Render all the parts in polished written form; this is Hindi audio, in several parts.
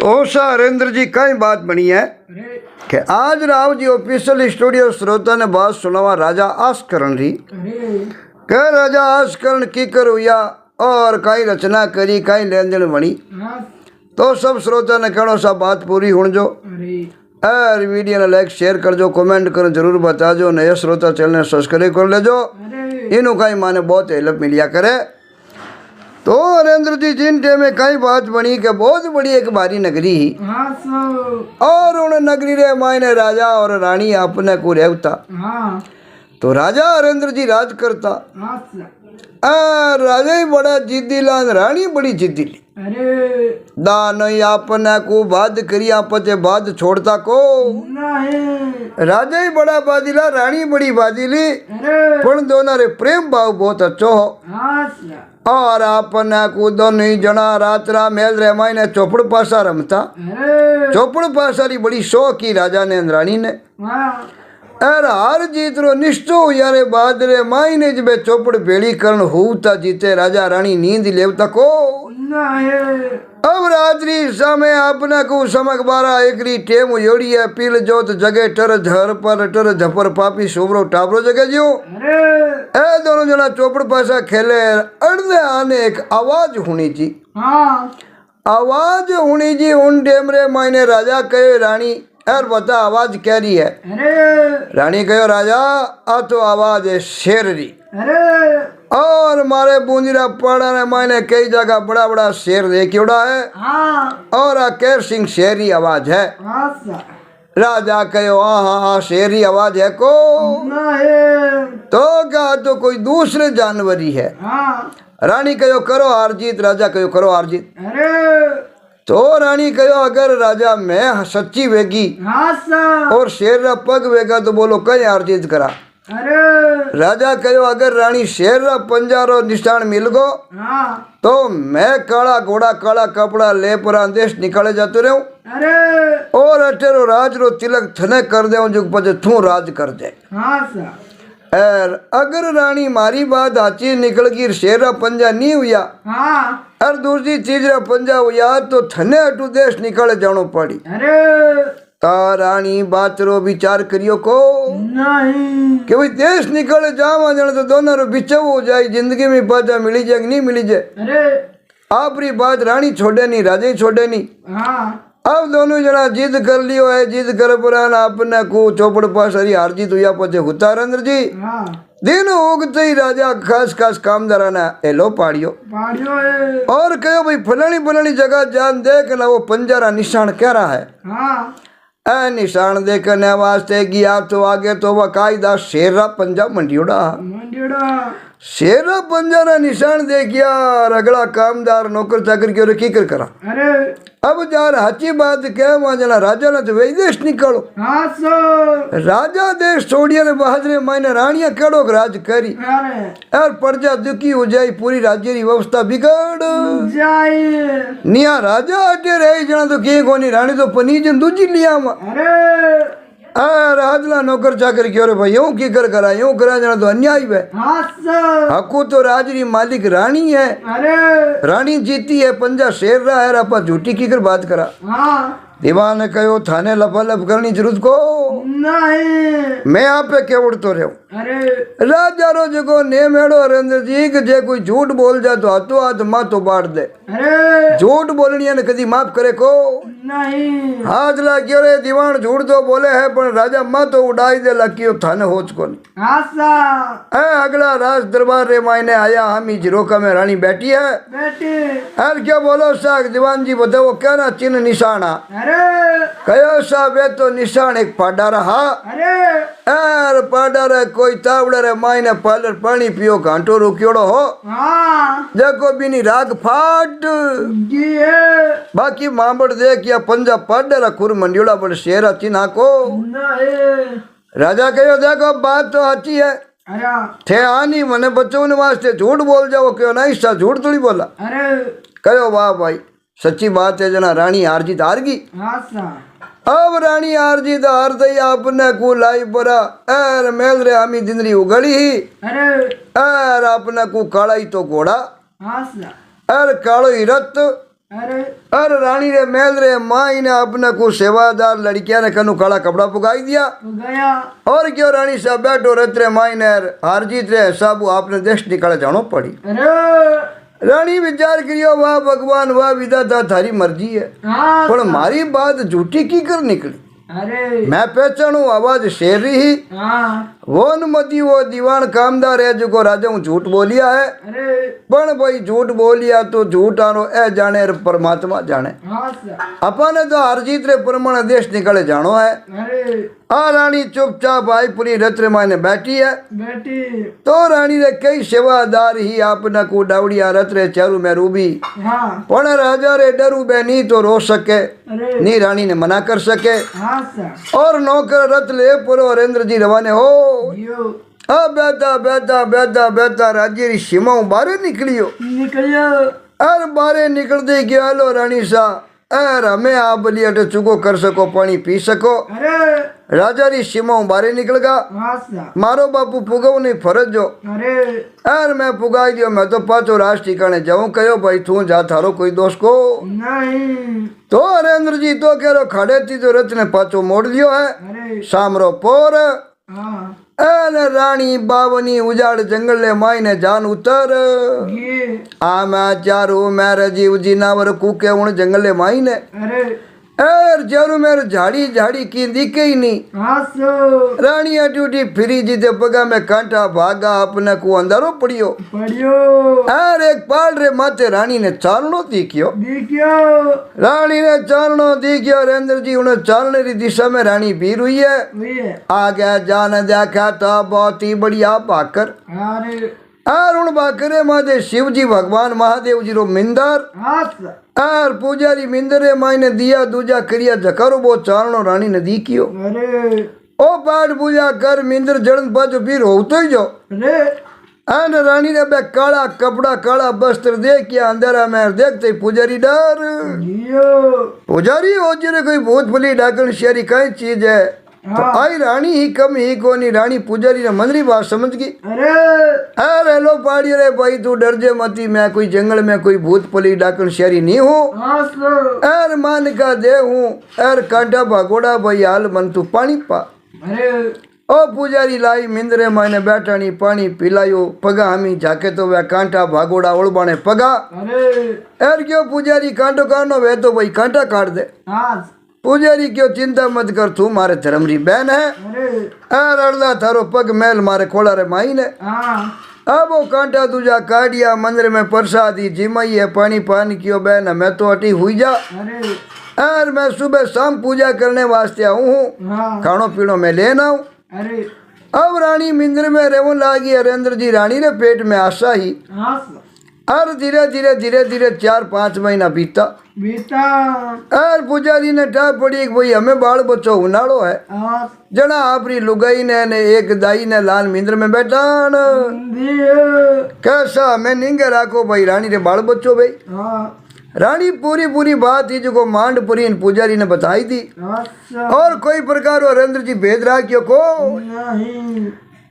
तो हरेंद्र जी कई बात बनी है कि आज राव जी ऑफिशियल स्टूडियो श्रोता ने बात सुनावा राजा आस्करण री के राजा आस्करण की कर हुआ और कई रचना करी कई लेन देन बनी। तो सब श्रोता ने कहना सा बात पूरी होने जो और वीडियो ने लाइक शेयर कर जो कमेंट कर जरूर बता जो नए श्रोता चैनल ने सब्सक्राइब कर ले जो इनू कई माने बहुत हेल्प मिलिया करे। तो हरेंद्र जी जिन टाइम में कई बात बनी कि बहुत बड़ी एक भारी नगरी ही और उन नगरी रे मायने राजा और रानी अपने को रहता। तो राजा हरेंद्र जी राज करता राजा ही बड़ा जिद्दीला रानी बड़ी जिद्दीली दान आपने को बात करी आपते बात छोड़ता को राजा ही बड़ा बादिला रानी बड़ी बादिली पण दोनों रे प्रेम भाव बहुत अच्छो हो और आपने को दोनों ही जना रात्रा मेल रे मायने चौपड़ पासा रमता। चौपड़ पासा री बड़ी शौक की राजा ने रानी ने और हार जीत रो निश्चो यारे बाद रे मायने जब चौपड़ भेड़ी करण होता जीते राजा रानी नींद लेवता को अब रात्रि समय आपने को समक बारा एकरी टेम योड़ी है पील जोत जगे टर झर पर टर झपर पापी सोबरो टाबरो जगे जो ए दोनों जना चौपड़ पासा खेले अर्धे आने एक आवाज होनी जी आवाज होनी जी उन टेम रे मायने राजा कहे रानी यार बता आवाज क्या रही है। रानी कहो राजा आ तो आवाज है शेर री और मारे बूंदीरा पड़ा ने मैंने कई जगह बड़ा बड़ा शेर देखियोड़ा है और आ केर सिंह शेरी आवाज है। राजा कहो हाँ शेरी आवाज है को तो क्या तो कोई दूसरे जानवर ही है। रानी कहो करो हार जीत राजा कहो करो हार जीत तो रानी कहो अगर राजा मैं सच्ची वेगी और शेर रा पग वेगा तो बोलो कई हार जीत करा। राजा कहो अगर रानी शेर रा पंजारो निशान मिल गो तो मैं काला घोड़ा काला कपड़ा ले पर देश निकाले जाते रहूं और अटेरो राज रो तिलक थने कर दे जो पचे तू राज कर दे। और अगर रानी मारी बात आची निकल गई शेर रा पंजा नहीं हुआ और दूसरी चीज रा पंजा हुआ तो थने अटू देश निकले जानो पड़ी। ता रानी बात रो विचार करियो को नहीं कि भाई देश निकले जावा जाने तो दोनों रो बिचव हो जाए जिंदगी में बाजा मिली जाए नहीं मिली जाए। आपरी बात रानी छोड़े नहीं राजा ही छोड़े नहीं। अब दोनों जना जिद कर लियो है जिद कर पुरान अपने को चौपड़ पास हरी हार जीत हुआ पचे हुता हरेंद्र जी दिन उगते ही राजा खास खास कामदारा ने एलो पाड़ियो और कहो भाई फलानी फलानी जगह जान देख ना वो पंजारा निशान क्या रहा है। ए निशान देखने वास्ते गया तो आगे तो वह कायदा शेरा पंजा मंडियोड़ा शेरा पंजारा निशान देखिया अगला कामदार नौकर चाकर की की कर करा अब जार हची बात क्या वहां जना राजा ने तो वही देश निकालो राजा देश छोड़िया ने बहादुर मायने रानिया केड़ो राज करी और प्रजा दुखी हो जाए पूरी राज्य की व्यवस्था बिगड़ जाए निया राजा अटे रही जना तो की कोनी रानी तो पनीजन दूजी लिया राजला नौकर चाकर क्यों रे भाई यूं की कर करा यूं करा जाना तो अन्याय है। हकू तो राजरी मालिक रानी है रानी जीती है पंजा शेर रहा है आपा झूठी की कर बात करा। दीवान ने कहो थाने लपालप करनी जरूरत को नहीं मैं आप पे क्या उड़तो रहो राजा रो जगो ने मेड़ो हरेंद्र जी कि जे कोई झूठ बोल जा तो हाथों हाथ माँ तो बांट दे झूठ बोलनी ने कदी माफ करे को नहीं हाथ ला क्यों रे दीवान झूठ तो बोले है पर राजा माँ तो उड़ाई दे लकियो थाने होच को नहीं अगला राज दरबार रे मायने आया हम ही जिरोका में रानी बैठी है और क्या बोलो साग दीवान जी बताओ क्या ना चिन्ह निशाना कहो साहब तो निशान एक पाडा रहा अरे पाडा रे कोई तावड़े रे मायने पालर पानी पियो घंटो रुकियोड़ो हो देखो बिनी राग फाट बाकी मामड़ देख या पंजा पाडा रा खुर मंडियोड़ा पर शेरा चिन्हा को राजा कहो देखो बात तो अच्छी है थे आनी मने बच्चों ने वास्ते झूठ बोल जाओ क्यों नहीं सा झूठ थोड़ी बोला कहो वाह भाई सच्ची बात है जना रानी हार जीत हार गई अब रानी हार जीत हार दई अपने को लाई परा एर मेल रे हमी दिनरी उगड़ी ही एर अपने को काला ही तो घोड़ा एर कालो ही रत अरे रानी रे मेल रे माई ने अपने को सेवादार लड़किया ने कनु काला कपड़ा पुगाई दिया गया और क्यों रानी साहब बैठो रत्रे माई ने हार जीत रे साबू आपने देश निकाले जानो पड़ी। रानी विचार करियो वाह भगवान वाह विधाता थारी मर्जी है पर मारी बात झूठी की कर निकली। मैं पहचानू आवाज शेर ही वो मती वो दीवान कामदार है जो को राजा झूठ बोलिया है पण भाई झूठ बोलिया तो झूठ आनो ए जाने परमात्मा जाने अपने तो हर जीत रे परमाण देश निकले जानो है। आ रानी चुपचाप आई पूरी रत्र माने बैठी है तो रानी रे कई सेवादार ही आपना को डावड़िया रत्रे चारू में रूबी पण राजा रे डरू बे नी तो रो सके नी रानी ने मना कर सके और नौकर रथ ले पुरो हरेंद्र जी रवाने हो बेटा बेटा बेटा बेटा राज्य री सीमा बारे निकलियो अरे बारे निकलते गया लो रानी सा अर हमें आप बली अटे चुको कर सको पानी पी सको राजा री सीमा बारे निकल गा मारो बापू पुगाव नहीं फरज जो अर मैं पुगाई दियो मैं तो पाचो राज ठिकाने जाऊं कहो भाई तू जा थारो कोई दोष को नहीं तो हरेंद्र जी तो कह रो खड़े थी तो रथ ने पाचो मोड़ लियो है सामरो पोर रानी बावनी उजाड़ जंगल ले माई ने जान उतर आ मैं चारू मेरे जीव जी नावर कुके उन जंगल ले माई ने एर चारू मेरे झाड़ी झाड़ी की दिखे ही नहीं रानी अटूटी फिरी जीते पगा में कांटा भागा अपने को अंधारो पड़ियो एर एक पाल रे माथे रानी ने चालनो दिखियो रानी ने चालनो दिखियो हरेंद्र जी उन्हें चालने की दिशा में रानी भीर हुई है आगे जान देखा तो बहुत ही बढ़िया भाकर उन भाकरे मादे शिव जी भगवान महादेव जी रो मिंदर आर पुजारी मिंदरे मायने दिया दूजा करिया जकारो वो चालनो रानी ने दीकियो ओ पाठ पूजा कर मिंदर जड़न पाचो फिर होतो ही जो आन रानी ने बे काला कपड़ा काला वस्त्र देखिया अंधेरा में देखते पुजारी डर पुजारी हो जरे कोई भूत भली डाकन शेरी कई चीज है तो आई रानी ही कम ही कोनी रानी पुजारी ने मंदरी बात समझ गई अरे लो पाड़ी रे भाई तू डर जे मती मैं कोई जंगल में कोई भूत पली डाकन शेरी नहीं हूँ एर मान का दे हूँ एर कांटा भागोड़ा भाई हाल मन तू पानी पा ओ पुजारी लाई मिंदरे मायने बैठानी पानी पिलायो पगा हमी जाके तो वह कांटा भागोड़ा उड़बाने पगा एर क्यों पुजारी कांटो काटनो वे तो भाई कांटा काट दे पुजारी क्यों चिंता मत कर तू मारे धर्मरी बहन है अड़दा थारो पग मैल मारे खोला रे माई ने अब वो कांटा तुझा काटिया मंदिर में प्रसादी जिमाई है पानी पानी क्यों बहन मैं तो अटी हुई जा और मैं सुबह शाम पूजा करने वास्ते आऊँ हूँ खानो पीनो में लेना हूँ अब रानी मिंदर में रेवन लागी हरेंद्र जी रानी रे पेट में आशा ही और धीरे धीरे धीरे धीरे 4-5 महीना बीता और पुजारी ने टा पड़ी भाई हमें बाल बच्चो उनाड़ो है जना आपरी लुगाई ने एक दाई ने लाल मिंद्र में बैठा कैसा हमें निंगे राखो भाई रानी रे बाल बच्चो भाई रानी पूरी पूरी बात ही जो मांडपुरी इन पुजारी ने बताई थी और कोई प्रकार हरेंद्र जी भेद राखियो को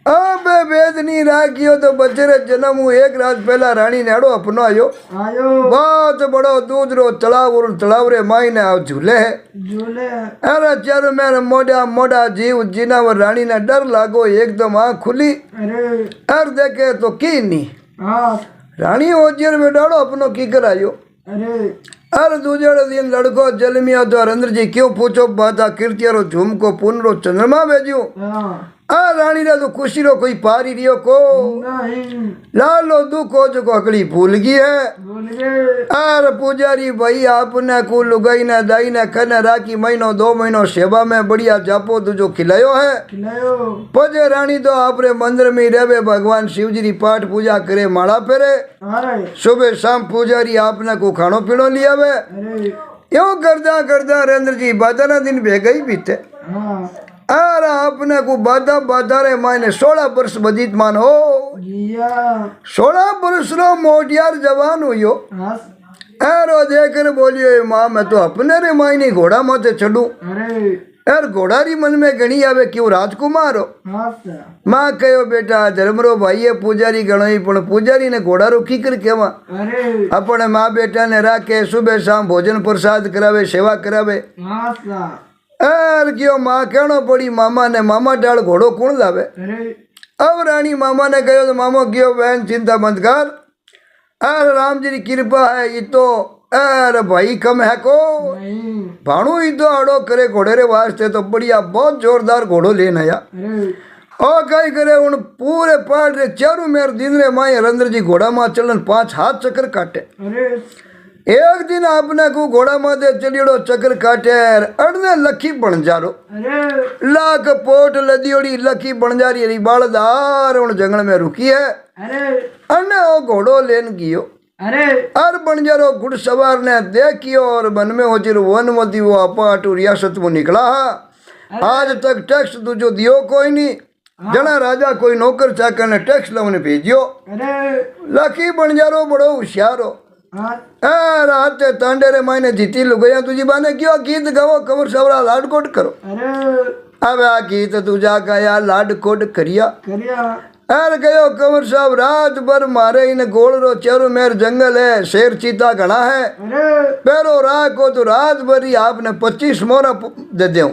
अब भेद नहीं राखियो तो बच्चे रे जन्म हूँ एक रात पहला रानी ने अड़ो अपनो आयो बहुत बड़ो दूध रो तलाव रे माई ने आओ झूले है अरे चारों मेरे मोड़ा मोड़ा जीव जिनावर रानी ने डर लागो एकदम आँख खुली अर देखे तो की नहीं रानी ओजियर में डालो अपनो की करायो अरे दूसरे दिन लड़को जलमिया तो हरेंद्र जी क्यों पूछो बाता कीर्तियारो झुमको पुनरो चंद्रमा भेजू रानी रा तो खुशी रो कोई पारी रियो को लालो दुखो जो अकड़ी भूल गई है अरे पुजारी भाई आपने को लुगाई ने दाई ने खने राखी महीनो 2 महीनों सेवा में बढ़िया जापो तुझो खिलायो है पजे रानी तो आपरे मंदिर में रहे भगवान शिव जी री पाठ पूजा करे माला फेरे सुबह शाम पुजारी आपने को खानो पीनो लिया वे यो करदा करदा हरेंद्र जी 12 दिन भेगा ही बीते अरे अपने को बाधा बाधा रे मायने 16 वर्ष बजीत मान हो 16 वर्ष रो मोटियार जवान हुई अरे देख बोलियो माँ मैं तो अपने रे मायने घोड़ा माथे चढ़ू यार घोड़ारी मन में गणी आवे क्यों राजकुमार हो। माँ कहो बेटा धर्मरो भाई है पूजारी गणो ही पण पूजारी ने घोड़ारो कीकर केवा अपने माँ बेटा ने राखे सुबह शाम भोजन प्रसाद करावे सेवा करावे। यार क्यों माँ कहनो पड़ी मामा ने मामा डाल घोड़ो कौन लावे। अब रानी मामा ने कहो तो मामो क्यों बहन चिंता मत कर अरे राम जी की कृपा है ये तो अरे भाई कम है को भाणु ही तो आड़ो करे घोड़े रे वास्ते तो बढ़िया बहुत जोरदार घोड़ो लेना या और कई करे उन पूरे पहाड़ रे चारों मेर दिन रे माए रंद्र जी घोड़ा मां चलन 5 हाथ चक्कर काटे। एक दिन आपने को घोड़ा माथे चलियोड़ो चक्कर काटे अड़ने लखी बन जारो लाख पोट लदियोड़ी लखी बन जा रही बालदार उन जंगल में रुकी है अने वो घोड़ो लेन गियो अर बन जारो घुड़ सवार ने देखियो और मन में हो जिरो वनमती वो अपाटू रियासत में निकला आज तक टैक्स दूजो दियो कोई नहीं जना राजा कोई नौकर चाकर ने टैक्स लाने भेजियो लखी बन जारो बड़ो होशियारो रात तांडे रे मायने जीती लुगया तुझी बाने क्यों गीत गावो कमर सवरा लाडकोट करो अब आ गीत तुझा गाया लाडकोट करिया अर गयो कंवर साहब रात भर मारे इन गोल रो चारों मेर जंगल है शेर चीता घना है पैरो राह को तो रात भर ही आपने 25 मोरा दे दूं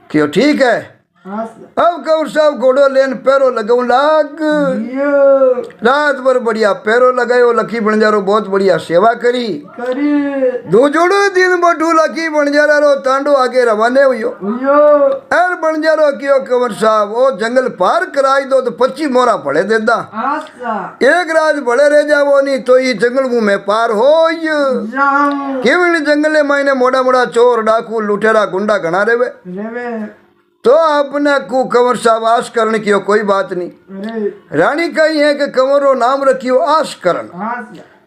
क्यों ठीक है। अब कंवर साहब घोड़ो लेन पैरो लगाऊ लाग रात भर बढ़िया पैरो लगायो लखी बंजारो बहुत बढ़िया सेवा करी दो जोड़ो दिन बटू लखी बंजारा रो तांडो आगे रवाने हुई एर बंजारो क्यों कंवर साहब वो जंगल पार कराई दो तो 25 मोरा पड़े देता एक रात बड़े रह जावो नहीं तो ये जंगल मुंह में पार हो केवल जंगल मायने मोड़ा मोड़ा चोर डाकू लुटेरा गुंडा घना रेवे तो आपने को कंवर साहब आश करने की कोई बात नहीं रानी कही है कि कंवरो नाम रखियो आश करण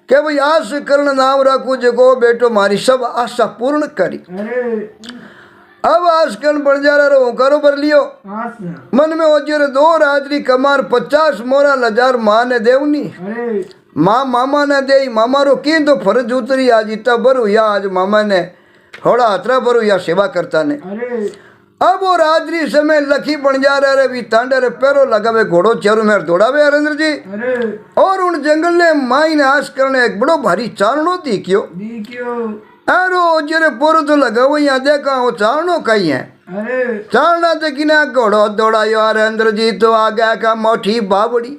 के भाई आश करण नाम रखू जो बेटो मारी सब आशा पूर्ण करी। अब आश करण बन जा रहा करो बर लियो मन में ओजर 2 राजरी कमार 50 मोरा लजार माँ ने देवनी माँ मामा ने दे मामा रो की तो फर्ज उतरी आज इतना बरू या आज मामा ने थोड़ा हतरा बरू या सेवा करता ने। अब वो राजरी समय लखी बन जा रहे भी तांडे रे पैरो लगावे घोड़ो चारों मेर दौड़ावे हरेंद्र जी और उन जंगल ने माई ने आश करने एक बड़ो भारी चारणो दिखियो अरे जरे पोरो तो लगाओ यहाँ देखा वो चारणो कहीं है चारणा देखिना घोड़ो दौड़ायो हरेंद्र जी तो आ गया का मोटी बावड़ी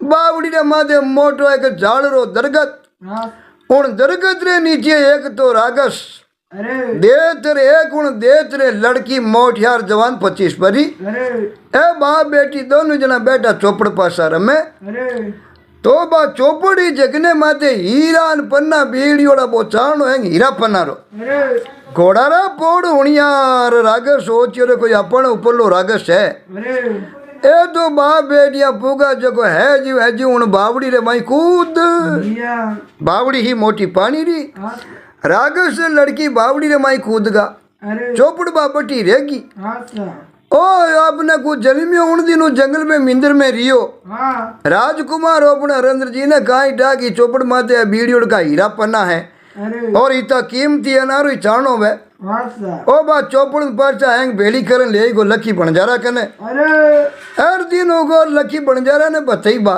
बावड़ी ने माथे मोटो एक झाड़ रो दरगत उन दरगत रे नीचे एक तो रागस देत रे एक उन देत रे लड़की मोटियार जवान 25 परी ए बाप बेटी दोनों जना बेटा चौपड़ पासा रमे तो बा चौपड़ी जगने माते हीरान पन्ना बीड़ियोड़ा बोचाणो है हीरा पन्ना रो घोड़ारा पोड़ हुणियार रागस सोचियो रे कोई अपन उपरलो रागस है ए तो बाप बेटिया पूगा जको है जी उन बावड़ी रे माई कूद बावड़ी ही मोटी पानी री रागस लड़की बावड़ी रे माई कूद गा चौपड़ बापटी रहेगी ओ आपने कुछ जन्मियो उन दिनों जंगल में मिंदर में रियो राजकुमार अपने हरेंद्र जी ने कहा डाकी चौपड़ माते बीड़ियोड़ का हीरा पन्ना है और इतना कीमती अनारो चाणो वे ओ बा चौपड़ परचा हैंग बेली करन ले गो लखी बंजारा कने हर दिन गो लखी बंजारा ने बतई बा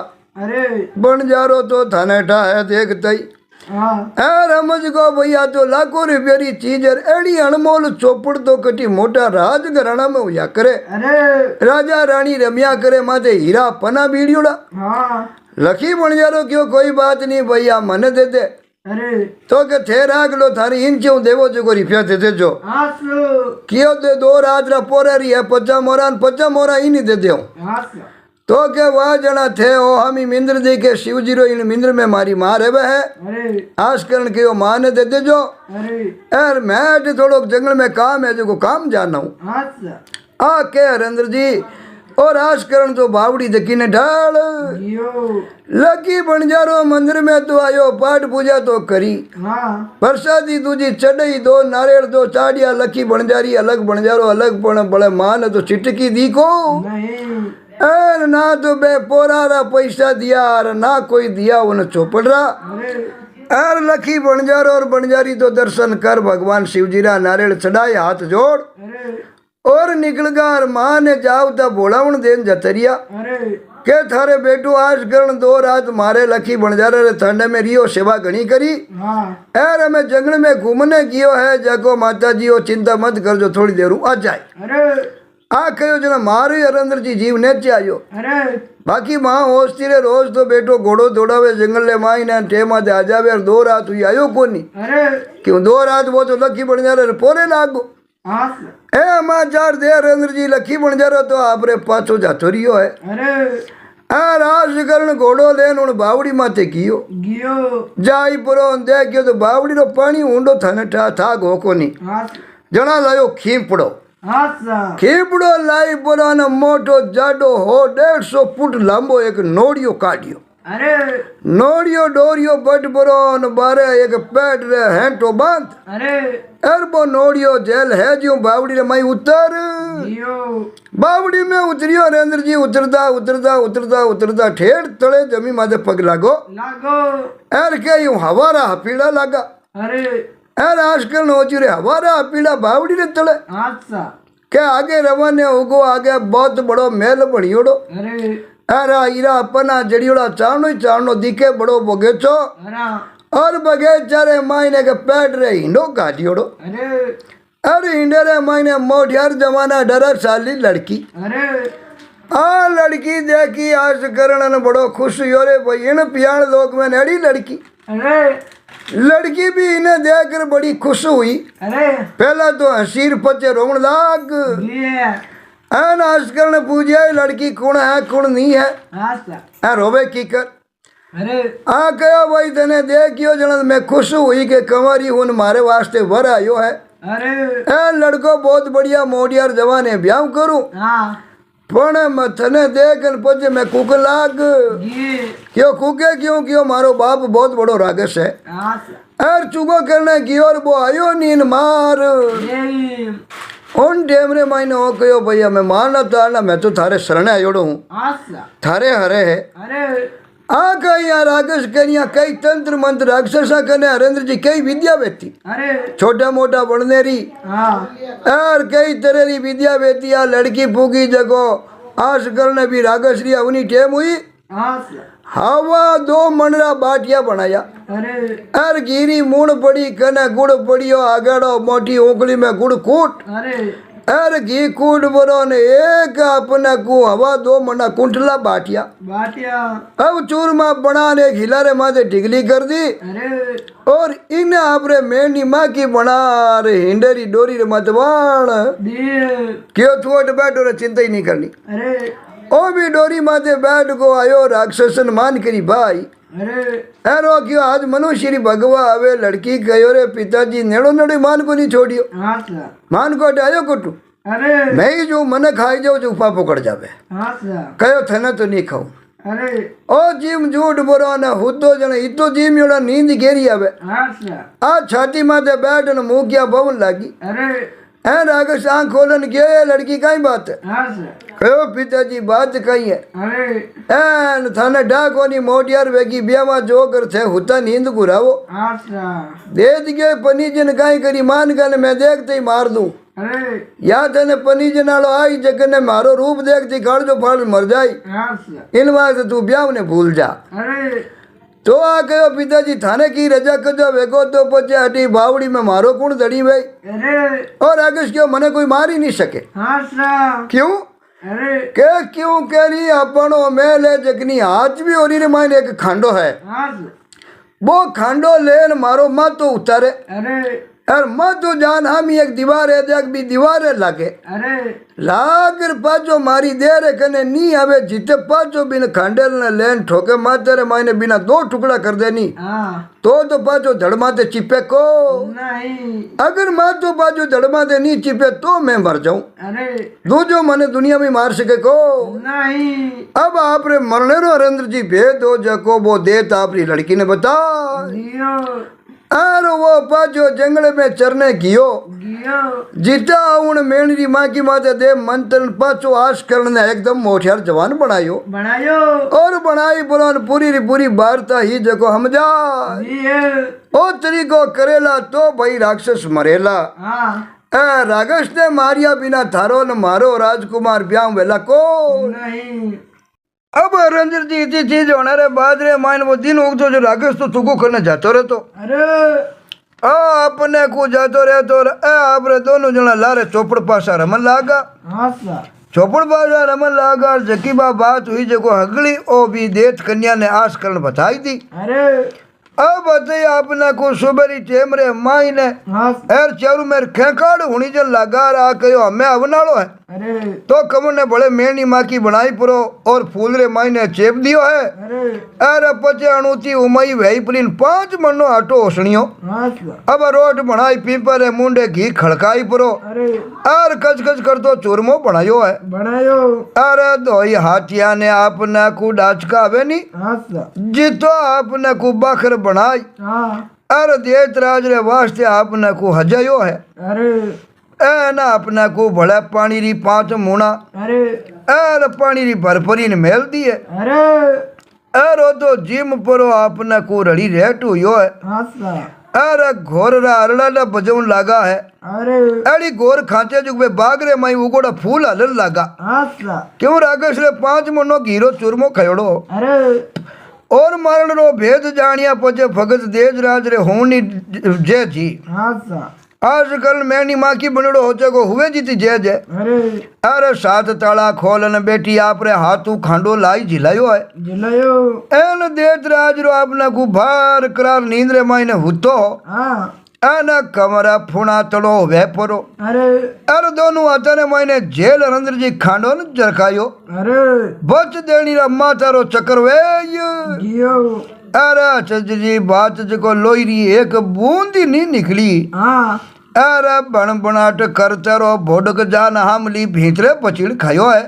बंजारो तो थाने ठा है देखतई रमज को भैया तो लाखों रुपये री चीज एड़ी अनमोल चौपड़ तो कटी मोटा राज घराना में हुआ करे राजा रानी रमिया करे माते हीरा पना बीड़ियोड़ा लखी बन जारो क्यों कोई बात नहीं भैया मन दे दे तो के थे राग लो थारी इन क्यों देवो जो को रुपया दे दे जो क्यों दे 2 रात रा पोरे री है 50 मोरा इन दे दे तो के वह जना थे ओ हमी मिंद्र जी के शिव जीरो इन मिंद्र में मारी माँ रेवे है आश करण के ओ माँ ने दे दे जो यार मैं थोड़ो जंगल में काम है जो को काम जाना हूँ आ के हरेंद्र जी और आश करण तो बावड़ी देखी ने ढाल लकी बंजारो मंदिर में तो आयो पाठ पूजा तो करी प्रसादी तुझी चढ़ई 2 नारियल 2 चाड़िया लकी बंजारी अलग बंजारो अलग पण बड़े माँ ने तो चिटकी दी को अरे ना तो बे पोरारा पैसा दिया और ना कोई दिया उन चौपड़ रहा अर लखी बणजारो और बणजारी तो दर्शन कर भगवान शिवजी रा नारियल चढ़ाए हाथ जोड़ और निकल गया। और माँ ने जाओ ता बोलावण देन जतरिया के थारे बेटू आज करण 2 रात मारे लखी बणजारे रे ठंडे में रियो सेवा घनी करी। अरे मैं जंगल में घूमने गियो है जको माता जी ओ चिंता मत कर जो थोड़ी देर आ जाए। आ कहो जना मारो अरंदर जी जीव ने चाहियो। बाकी माँ होस्ती रे रोज तो बेटो घोड़ो दौड़ावे जंगल ले माई ने टेमा दे आ जावे और 2 रात हुई आयो कोनी क्यों 2 रात वो तो लखी बणजारे रे पोरे लागो। ए समाचार दे अरंदर जी लखी बणजारो तो आपरे पाछो जातो रियो है। आ राज करण घोड़ो लेन उन बावड़ी माते गियो जाई परो देखियो तो बावड़ी रो पानी ऊंडो थाने था गो कोनी जना लायो खीपड़ो खीपड़ो लाई परो ने मोटो जाडो हो 150 फुट लांबो एक नोड़ियो काढ़ियो। नोड़ियो डोरियो बट परो ने बारे एक पेट रे हेंटो बांध अरबो नोड़ियो जेल है जो बावड़ी रे माई उतर बावड़ी में उतरियो नरेंद्र जी उतरदा उतरदा उतरदा उतरदा ठेठ तले जमी माथे पग लागो एर के यूं हवारा पीड़ा लगा एर आजकल नोची रे हवारा पीड़ा बावड़ी रे तले के आगे रवाने उगो आगे बहुत बड़ो महल बनियोड़ो अरे इरा अपना जड़ियोड़ा चाणो ही चाणो दिखे बड़ो बगीचो और बगीचा रे मायने के पेट रे हिंडो काटियोड़ो अरे हिंडे रे मायने मोटियार जमाना डरा साली लड़की आ लड़की देखी आज करण बड़ो खुश हो रे भाई इन पियाण लोग में नड़ी लड़की लड़की भी इन्हें देखकर बड़ी खुश हुई। पहला तो हसीर पचे रोमन लाग एन आजकल ने पूछा लड़की कौन है कौन नहीं है रोवे की कर आ कहो भाई तने देखियो जन मैं खुश हुई के कंवारी हूं मारे वास्ते वर आयो है ए लड़को बहुत बढ़िया मोडियार जवाने ब्याह करूं पण थने देख पचे मैं कुक लाग क्यों कुके क्यों मारो बाप बहुत बड़ो रागस है एर चुगो करने की और वो आयो नीन मार उन टेमरे मायने हो कहो भैया मैं मारना तारना मैं तो थारे शरणे आयोड़ो हूँ थारे हरे है आ कई यार रागस करिया कई तंत्र मंत्र राक्षसा कने हरेंद्र जी कई विद्या बेती छोटा मोटा बड़नेरी और कई तरह की विद्या बेती आ लड़की फूकी जगो आस करने भी रागश्री उन्हीं टेम हुई हवा 2 मनरा बाटिया बनाया अर गिरी मूण पड़ी कने गुड़ पड़ियो आगड़ो मोटी ओंकली में गुड़ कूट अर घी कूट बरो ने एक अपने को हवा 2 मना कुंठला बाटिया अब चूरमा बना ने खिलारे माथे ढिगली कर दी और इन आपरे मेंढी माँ की बना रे हिंडेरी डोरी रे मतवाण क्यों थोट बैठो रे चिंता ही नहीं करनी ओ भी डोरी माथे बैठ को आयो राक्षसन मान करी भाई अरे क्यों आज मनुष्य भगवा आवे लड़की कहो रे पिताजी नेड़ो नेड़ो मान को नहीं छोड़ियो मान को हटायो कोटू मैं ही जो मन खाई जाओ जो उपा पकड़ जावे कहो थने तो नहीं खाऊ ओ जीम झूठ बोरो ना हुतो जने इतो जीम योड़ा नींद घेरी आवे आ छाती माथे बैठ न मुंह क्या बवन लागी है रागस आँख खोलन के लड़की कई बात है कहो पिताजी बात कई है एन थाने डाकोनी मोटियार वेगी ब्यामा जो कर थे हुता नींद गुरावो दे दिए पनीजन कई करी मान गने मैं देखते ही मार दूं या तेने पनीजन आलो आई जगने मारो रूप देखती काल जो फाड़ मर जाई इन वास्ते तू ब्याह ने भूल जा तो आ गयो पिताजी थाने की रजा कजो वेगो तो पचे हटी बावड़ी में मारो कौन दड़ी भाई और आगे क्यों मने कोई मार ही नहीं सके क्यों के क्यों कह रही अपनो मेल है जगनी आज भी और मायने एक खांडो है वो खांडो लेन मारो मत तो उतारे और मत तो जान हम एक दीवार है देख भी दीवार है लागे लागर पाचो मारी दे रे कने नी आवे जीते पाचो बिन खांडेल ने लेन ठोके माते रे मायने बिना 2 टुकड़ा कर देनी तो पाचो धड़ माते चिपे को नहीं अगर माँ तो पाचो धड़ माते नहीं चिपे तो मैं मर जाऊं दूजो मने दुनिया में मार सके को नहीं अब आप रे मरने रो हरेंद्र जी भेद हो जको वो देत आपरी लड़की ने बता और वो पाछो जंगल में चरने गियो जीता उन मेणरी माँ की माते दे मंत्र पाछो आश करने एकदम मोठियार जवान बनायो और बनाई बुलान पूरी री पूरी वार्ता ही जको हम जा ओ तरीको करेला तो भाई राक्षस मरेला रागस ने मारिया बिना थारो न मारो राजकुमार ब्याह वेला को नहीं। अब रंजन जी इतनी चीज होना रे बाद रे मान वो दिन उगतो जो रागस तो तुको करने जातो रे तो अरे अपने को जातो रे तो आप रे दोनों जना लारे चौपड़ पासा रमन लागा चौपड़ पासा रमन लागा जकी बात हुई जको हगली ओ भी देत कन्या ने आस करन बताई दी अरे अब बताइए आपने को सुबेरी टेमरे माई ने एर चारू मेर खेकाड़ हुनी जन लगा रहा कहो हमें अवनालो है अरे तो कमर ने बड़े मेनी माँ की बनाई पुरो और फूल रे माई ने चेप दियो है अरे पचे अणुती उमई वही पुलिन 5 मनो आटो ओसणियो अब रोट बनाई पीपर है मुंडे घी खड़काई पुरो अरे कच कच कर तो चूरमो बनायो है अरे दोई हाथिया ने आपने को डाचका आवे नी जितो आपने को बखर बनाई अरे देत राज रे वास्ते आपने को हजायो है अरे ना अपना को भला पानी री 5 मुना अरे पानी री भरपरी ने मेल दी है अरे तो जिम परो आपने को रड़ी रेट हुयो है अरे घोर रा अरड़ा बजौन लागा है अड़ी गोर खांचे जुग में बागरे माई उगोड़ा फूल हलन लागा क्यों रागस रे 5 मनो घीरो चूरमो खयोड़ो और मारण रो भेद जानिया पचे भगत देज राज रे होनी जय जी आजकल मैनी माँ की बनड़ो हो को हुए जीती जय जय अरे 7 ताला खोलन बेटी आप रे हाथू खांडो लाई झिलायो है एन देत राज रो आपने को भार करार नींद रे माई ने हुतो आना कमरा फुना तड़ो वे परो अरे दोनों आता ने माई ने जेल अंदर जी खांडो न जरखायो बच देनी रा माता रो चक्कर वे अरे चजी बात जको लोईरी एक बूंदी नहीं निकली अरे बण बनाट करते रो बोडक जान हमली भीतरे बचीड़ खायो है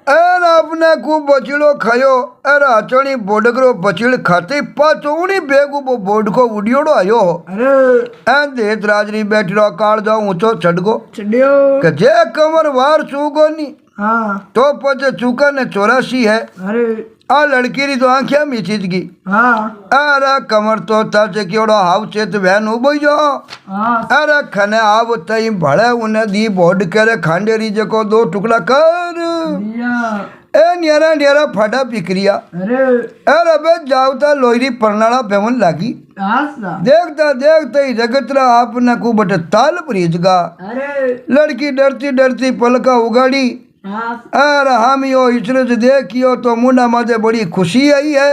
अरे अपने को बचीड़ो खायो अरे अचणी बोडक रो बचीड़ खाते पाचोनी बेगू वो बोड को उड़ियोड़ो आयो देत राजरी बैठी रो काल जाओ ऊंचो चढ़गो के जे कमर वार चूगो नी तो पचे चूका ने 84 है आ लड़की री तो आंखिया मीचित की अरे कमर तो था केड़ो हाव चेत वैन उबई जो अरे खने आव तई भड़े उन्हें दी बोड करे खांडेरी जको 2 टुकड़ा कर ए न्यारा न्यारा फटा पिकरिया अरे बे जावता लोहरी परनाड़ा पेवन लागी देखता देखता ही जगतरा आपने को बट ताल प्रीजगा लड़की डरती डरती पलका उगाड़ी अरे हम यो इचरज देखियो तो मुंडा माथे बड़ी खुशी आई है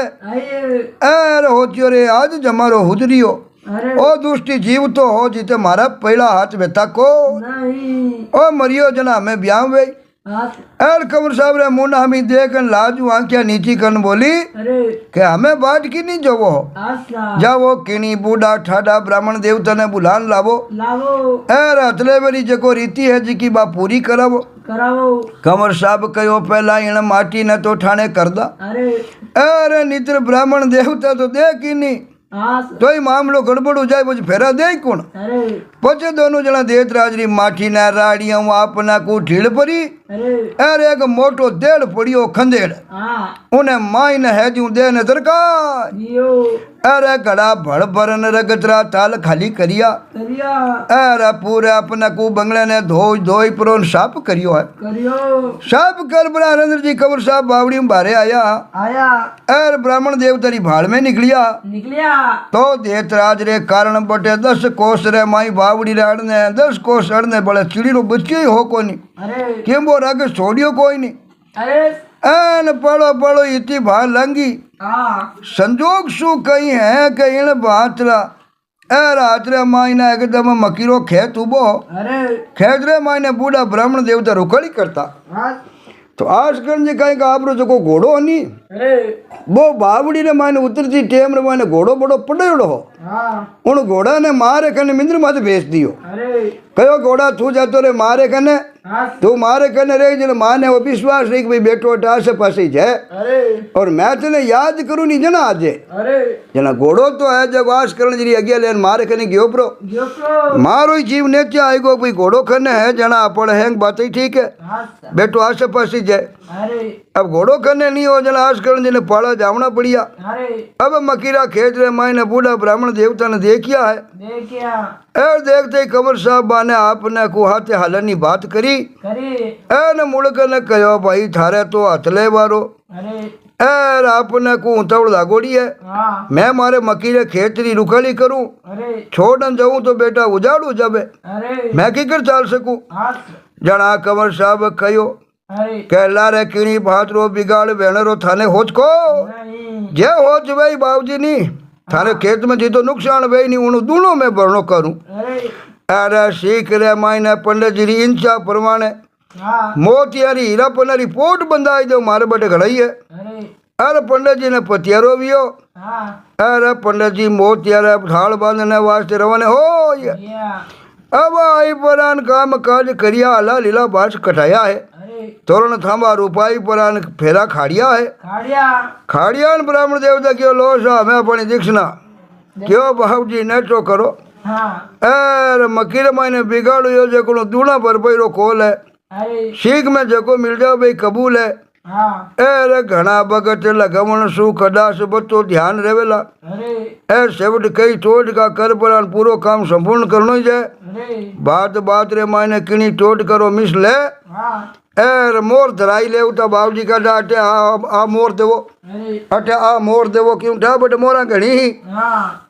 अरे होतियो रे आज जमारो हुजरियो ओ दुष्टी जीव तो हो जीते मारा पहला हाथ बेता को ओ मरियो जना में ब्याह वे एर कमर साहब रे मुंडा हमी देखन लाजू आंखिया नीची करन बोली के हमें बाट की नहीं जवो जावो किनी बूढ़ा ठाडा ब्राह्मण देवता ने बुलान लावो एर अतले मेरी जको रीति है जी की बा पूरी करावो कमर साहब कहो पहला इन माटी ने तो ठाणे कर दा अरे नित्र ब्राह्मण देवता तो देख ही नहीं तो ही मामलो गड़बड़ हो जाए मुझे फेरा दे कौन पचे दोनों जना देत राजरी माठी ना राड़िया आपना को ढील परी अरे एक मोटो देड़ पड़ियो खंदेड़ उन्हें माई ने है जू दे न दरकार अरे गड़ा भड़ भरन रगतरा ताल खाली करिया अरे पूरे अपना को बंगले ने धोई प्रोन साफ करियो है साफ कर बना नरेंद्र जी कबर साहब बावड़ी में बारे आया अरे ब्राह्मण देवतारी भाड़ में निकलिया तो देत राज रे कारण बटे 10 कोस रे माई बावड़ी रे अड़ने 10 कोस अड़ने बड़े चिड़ी रो बच्चे हो को नहीं केम वो रागे छोड़ियो कोई नहीं एन पड़ो पड़ो इतनी भार लंगी संजोग सु कही है कि इन बातरा ए रात्रे मायने एकदम मकीरो खेत उबो खेत रे मायने बूढ़ा ब्राह्मण देवता रुकड़ी करता तो आज करने कहीं का आपरो जो घोड़ो नहीं वो बावड़ी ने मायने उतरती टेम रे मायने घोड़ो बड़ो पड़ेड़ो हो उन घोड़ा ने मारे कने मिंद्र माथे भेज दियो कहो घोड़ा तू जातो रे मारे कने तू मारे कने रही जने माने वो विश्वास नहीं कि भाई बेटो आस पास ही जाए और मैं तेने याद करूँ नहीं जना आज जना घोड़ो तो है जब वास करण जी अगे लेन मारे कने गयो प्रो मारो ही जीव ने क्या आएगो भाई घोड़ो कने है जना अपन हैंग बात ही ठीक है बेटो आस पास ही जाए अब घोड़ो कने नहीं हो जना आस करण जी ने पाला जावना पड़िया अब मकीरा खेत रे मायने बूढ़ा ब्राह्मण देवता ने देखिया है देखते कंवर साहब बाने आपने को हाथे हालनी बात करी एने मुड़क ने कहो भाई थारे तो हथले वारो एर आपने को उतवड़ लागोड़ी है मैं मारे मकीरे खेतरी रुखाली करूं छोड़न जाऊं तो बेटा उजाड़ू जाबे मैं की कर चाल सकूं जना कंवर साहब कहो कहला रे किणी भातरो बिगाड़ वेणरो थाने होच को जे होच भाई बाबूजी नी थारे खेत में जी तो नुकसान वे नहीं उन दोनों में भरणो करूं अरे सीख रे मायने पंडित जी इंचा परमाणे मोतियारी हीरा पना रिपोर्ट बंदाई दो मारे बटे घड़ाई है अरे पंडित जी ने पतियारो भी हो अरे पंडित जी मोतियारा थाल बांधने वास्ते रवाने हो ये अब आई परान काम काज करिया अला लीला बास कटाया है तोरण थांबा रूपाई परान फेरा खाड़िया है खाड़िया ब्राह्मण देवता क्यों लो सा हमें अपनी दीक्षिणा क्यों बाबू जी नेटो करो एर मकीर मायने बिगाड़ो यो जको दूना पर पैरो खोल है सीख में जको मिल जाओ भाई कबूल है एर घना भगत लगमण सु कदास बतो ध्यान रेवेला एर सेवट कई टोट का कर परान पूरो काम संपूर्ण करनो ही जाए बात बात रे मायने किणी टोट करो मिस ले एर मोर धराई ले उठा बाबूजी का डाटे आ मोर देवो अटे आ मोर देवो क्यों ठा बट मोरा घणी ही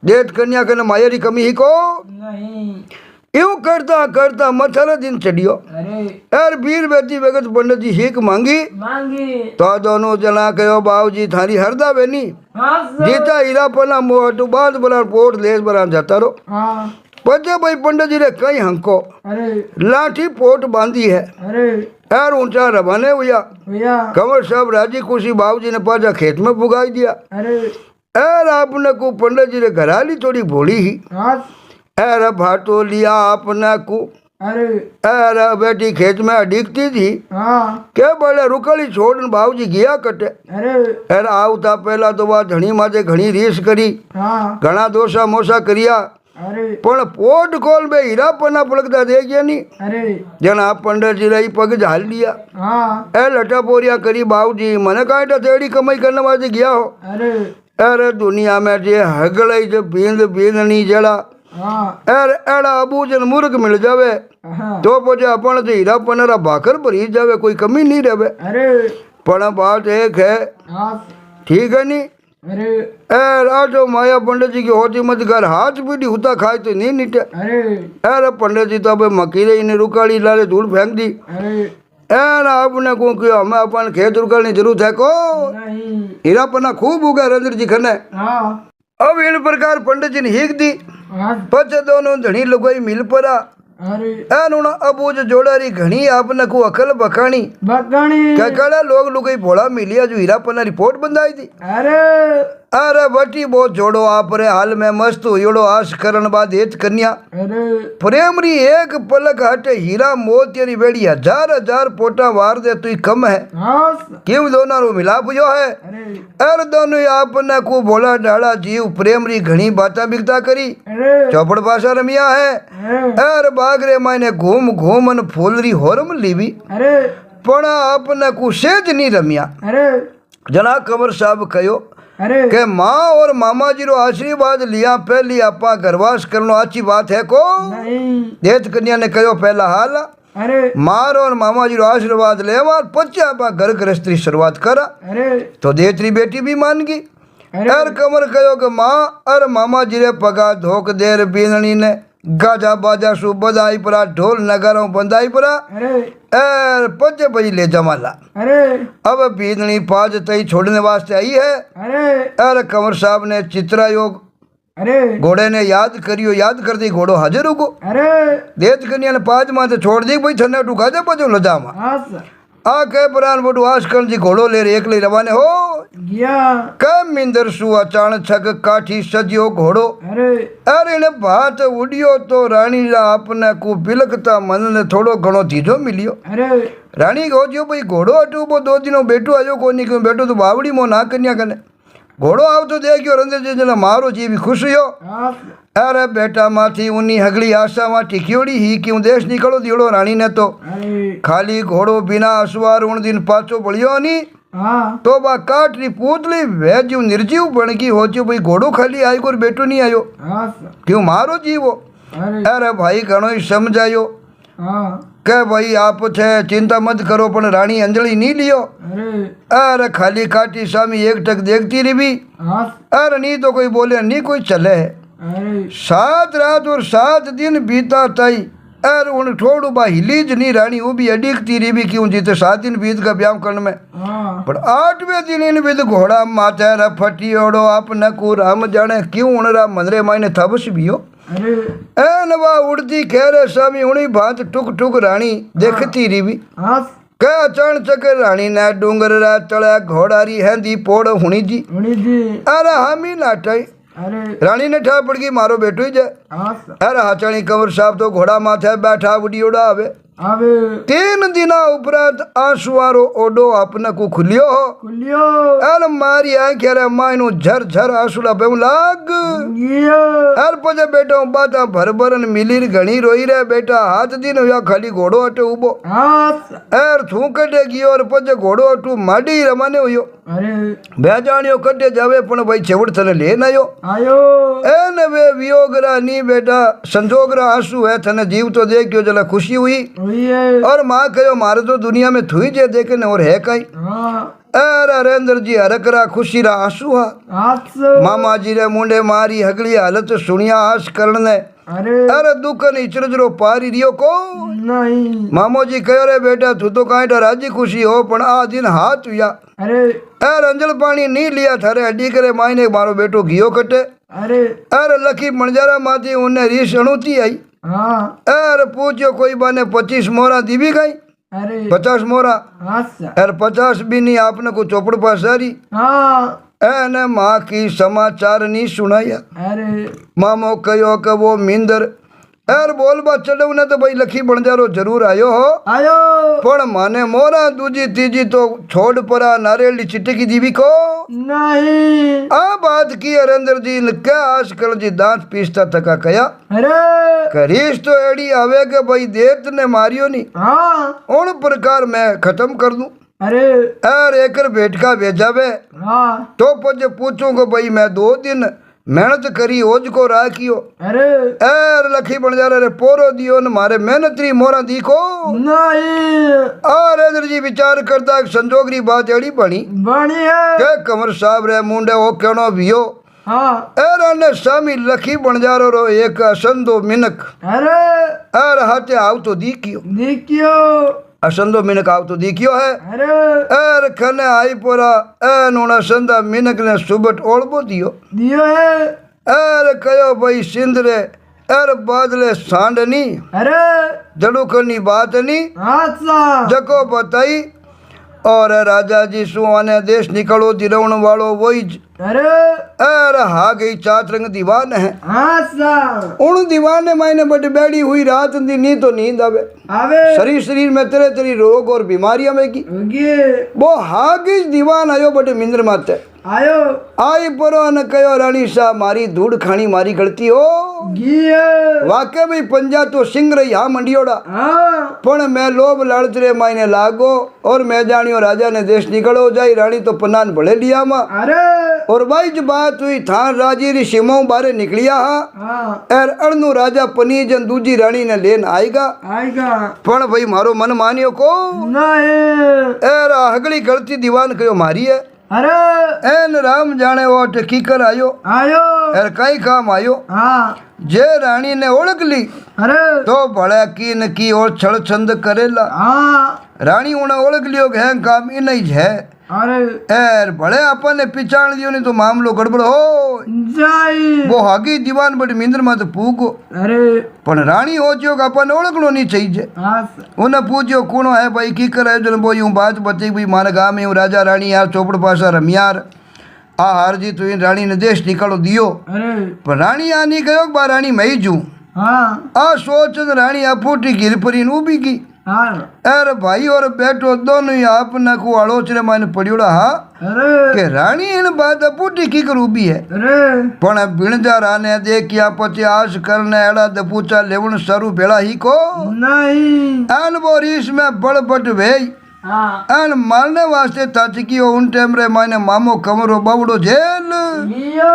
देत कन्या कने मायरी कमी ही को यूं करता करता मथर दिन चढ़ियो एर वीर बेटी भगत पंडित जी सीख मांगी तो दोनों जना कहो बाबूजी थारी हरदा बेनी जीता हीरा पना मोटू बाद बरा पोट लेस बरा जाता रो पचे भाई पंडित जी रे कई हंको लाठी पोट बांधी है यार ऊंचा रवाने हुआ कंवर साहब राजी खुशी बाबूजी ने पाजा खेत में पुगाई दिया यार आपने को पंडित जी ने घराली थोड़ी भोली ही यार भाटो लिया आपने को यार बेटी खेत में अडिगती थी क्या बोले रुकली छोड़ बाबूजी गया कटे यार आवता पहला तो बात धनी माथे घनी रीस करी घना दोषा मोसा करिया पण पोट खोल बे हीरा पन्ना पलकता दे गया नहीं जना पंडित जी रही पग झाल लिया ए लटा पोरिया करी बाबूजी मने काटा तेड़ी कमाई करने वास्ते गया हो अरे दुनिया में जे हगलई जे बींद बींदनी जड़ा अरे एड़ा अबूजन मुर्ग मिल जावे तो पजे अपन से हीरा पन्ना भाकर भरी जावे कोई कमी नहीं रहे पण बात एक है ठीक है नहीं जो माया पंडित जी की होती मत घर हाथ पीढ़ी हुता खाए तो नहीं निटे अरे पंडित जी तो अब मकीरे इन्हें रुकाड़ी लाले धूल फेंक दी आपने को किया हमें अपन खेत रुकालने जरूरत है को हीरा पन्ना खूब उगा रंजन जी खने अब इन प्रकार पंडित जी ने हीक दी पचे दोनों धनी लुगाई मिल पड़ा अबूज जोड़ारी घनी आपने को अकल बखानी क्या लोग लुगाई भोला मिलिया जो हीरा पन्ना रिपोर्ट बंदाई थी अरे बटी बहुत जोड़ो आप रे हाल में मस्त योड़ो आश करण बाद हेत कन्या प्रेमरी एक पलक हटे हीरा मोतियरी बेड़ी हजार हजार पोटा वार दे तू कम है क्यों दोनों रो मिलाप जो है अरे दोनों आपने को बोला डाला जीव प्रेमरी घनी बाता बिकता करी चौपड़ पासा रमिया है अरे बागरे मायने घूम घूमन फूलरी होरम लीवी पण आपने को सेज नहीं रमिया जना कंवर साहब कहो के माँ और मामा जी रो आशीर्वाद लिया पहली आपा घरवास करनो अच्छी बात है को देत कन्या ने कहो पहला हाल मार और मामा जी रो आशीर्वाद ले पच्चा आपा घर गृहस्थी शुरुआत करा तो देतरी बेटी भी मान गई अर कमर कहो के माँ और मामा जी रे पगा धोक देर बीननी ने गाजा बाजा सु बधाई परा ढोल नगारों बंदाई परा एर पचे बजी ले जमाला अब बीदनी पाज तई छोड़ने वास्ते आई है अरे कंवर साहब ने चित्रा योग घोड़े ने याद करियो याद कर दी घोड़ो हाजिर उगो देत कन्या ने पाज माथे छोड़ दी भाई थने टुका दे पजो लजामा आ कह प्राण बटू आजकल जी घोड़ो ले रे एकले रवाने हो गया कम मिंदर सु अचानक छक काठी सजियो घोड़ो अरे ने बात उड़ियो तो रानी रा अपने को बिलकता मन ने थोड़ो घणो धीजो मिलियो रानी को जो भाई घोड़ो अटू वो 2 दिनों बेटो आयो कोनी क्यों बेटो तो बावड़ी मो ना कन्या कने घोड़ो आव तो देखियो रंदे जे जला मारो जी भी खुश हो अरे बेटा माथी उन्नी हगली आशा मा टिकियोड़ी ही क्यों देश निकलो दियोड़ो रानी ने तो खाली घोड़ो बिना असवार उन दिन पाछो बलियो नी तो बा काटरी पूतली वेज्यू निर्जीव बन गई हो जो भाई घोड़ो खाली आई और बेटो नहीं आयो क्यों मारो जीवो अरे भाई घणो ही समझायो के भाई आप छे चिंता मत करो पण रानी अंजलि नहीं लियो अरे खाली काटी सामी एक टक देखती रही भी अरे नहीं तो कोई बोले नहीं कोई चले 7 रात और 7 दिन बीता ताई अरे उन थोड़ू बा हिलीज नहीं रानी वो भी अडिकती रही भी क्यों जीते 7 दिन बीत का ब्याह करने में पर 8वें दिन इन विद घोड़ा माथे रा फटियोड़ो आपने को राम जाने क्यों उनरा मंदरे मायने थबस भी हो एन वा उड़ती खेरे सामी उनी भात टुक टुक रानी देखती रही भी के अचानक चके रानी ने डूंगर रा तले घोड़ारी हैंदी पोड़ हुणी जी अरे हामी नाटाई रानी ने ठा पड़ गई मारो बेटो ही जाए अरे हाचणी कंवर साहब तो घोड़ा माथे बैठा बुढ़ियोड़ा आवे 3 दिना उपरांत आंसुआरो ओडो अपने को खुलियो हो अरे मारी आंख रे मायनो झर झर आंसुला बेऊ लाग अर पजे बेटो बाता भर भरन मिली घणी रोई रे बेटा हाथ दिन या खाली घोड़ो अटे उबो एर थू कटे गयो और पजे घोड़ो अटू माडी रमाने होयो बेजाणियो कटे जावे पण भाई छेवड़ थने लेन आयो एने वे वियोगरा नी बेटा संजोगरा आंसू है थने जीव तो देखियो जला खुशी हुई और माँ कहो मारे तो दुनिया में थुई जे देखे न और है कहीं अरे अरेंद्र जी हरकरा खुशी रा आंसू मामा जी रे मुंडे मारी हगली हालत सुनिया आस करने अरे दुखन इचरजरो पारी रियो को नहीं मामो जी कहो रे बेटा तू तो कांटा राजी खुशी हो पण आ दिन हाथ हुआ अरे अंजल पानी नहीं लिया थारे अड्डी करे मायने मारो बेटो घियो कटे अरे लखी मंजारा माती उन्हें रीस अणुती आई अरे पूछो कोई बाने 25 मोरा दीवी गई 50 मोरा अरे 50 भी नहीं आपने को चौपड़ पासारी एने माँ की समाचार नहीं सुनाया मामो कहो कि वो मिंदर यार बोल बात चलो ने तो भाई लखी बणजारो जरूर आयो पण माने मोरा दूजी तीजी तो छोड़ परा नारियल चिटकी दीवी को नहीं आ बात की अरेंद्र जी ने क्या आजकल जी दांत पीसता थका कया करीश तो एड़ी आवे के भाई देत ने मारियो नहीं उन प्रकार मैं खत्म कर दूं अरे एकर बेटका भेजावे तो पजे पूछूंगा भाई मैं 2 दिन मेहनत करी ओज को राखियो एर लखी बन जा रे पोरो दियो न मारे मेहनतरी मोरा दीखो नहीं और इधर जी विचार करता संजोगरी बात एड़ी बनी है के कमर साहब रे मुंडे ओ केनो वियो एर ने सामी लखी बन जा रो एक असंदो मिनक एर हाथे आव तो दीकियो असंदो मिनक आव तो दिखियो है एर खने आई पोरा एन उना संदा मिनक ने सुबट ओळबो दियो है एर कयो भाई सिंदरे एर बादले सांडनी जड़ू करनी बात नहीं जको बताई और राजा जी सुहाने देश निकलो दिलवण वालो वही अरे हा गई 4 रंग दीवान है उन दीवान ने मायने बड़ी बैठी हुई रात दी नी तो नींद आवे शरीर में तरह तरह रोग और बीमारियां में की वो हा गई दीवान आयो बटे मिंद्र माते आयो आई परो न कयो रानी सा मारी धूड़ खानी मारी गलती हो वाके भी पंजा तो सिंह रही हा मंडियोड़ा पण मैं लोभ लालच रे मायने लागो और मैं जानियो राजा ने देश निकलो जाई रानी तो पन्नान भले लिया मा और भाई जो बात हुई थान राजी री सीमाओं बारे निकलिया एर अणनु राजा पनीजन दूजी रानी ने लेन आएगा पण भाई मारो मन मानियो को एर हगली गलती दीवान कयो मारी है एन राम जाने वो कीकर आयो एर कई काम आयो जे रानी ने ओळख ली तो भले की न की और छड़ छंद करेला रानी उन्हें ओळख लियो है काम इन ही है अरे एर भले अपन ने पिछाड़ दियो नहीं तो मामलो गड़बड़ हो जाई वो हागी दीवान बड़ी मिंद्र मत पूको अरे पण रानी हो जो का अपन ओळखणो नहीं चाहिए हाँ उन्हें पूछो कौन है भाई की करे जो वो यूं बात बची भाई मारे गांव में राजा रानी यार चौपड़ पासा रमियार आ हार जी तो इन रानी ने देश निकालो दियो अरे पर रानी आ नहीं गयो बा रानी मई जू हाँ आ सोच रानी आ फूटी गिर परी ऊबी की हाँ अरे भाई और बेटो दोनों ही आपने को आलोचने माने पड़ियोड़ा हाँ अरे के रानी इन बात फूटी की कर ऊबी है अरे पण बिणजा राने देखिया पछी आश करने एड़ा दपूचा लेवण सरू भेड़ा ही को नहीं आन बोरीस में बड़बट भेई हाँ आन मारने वास्ते ताचकियो उन टाइम रे माने मामो कमरो बावड़ो जेल लियो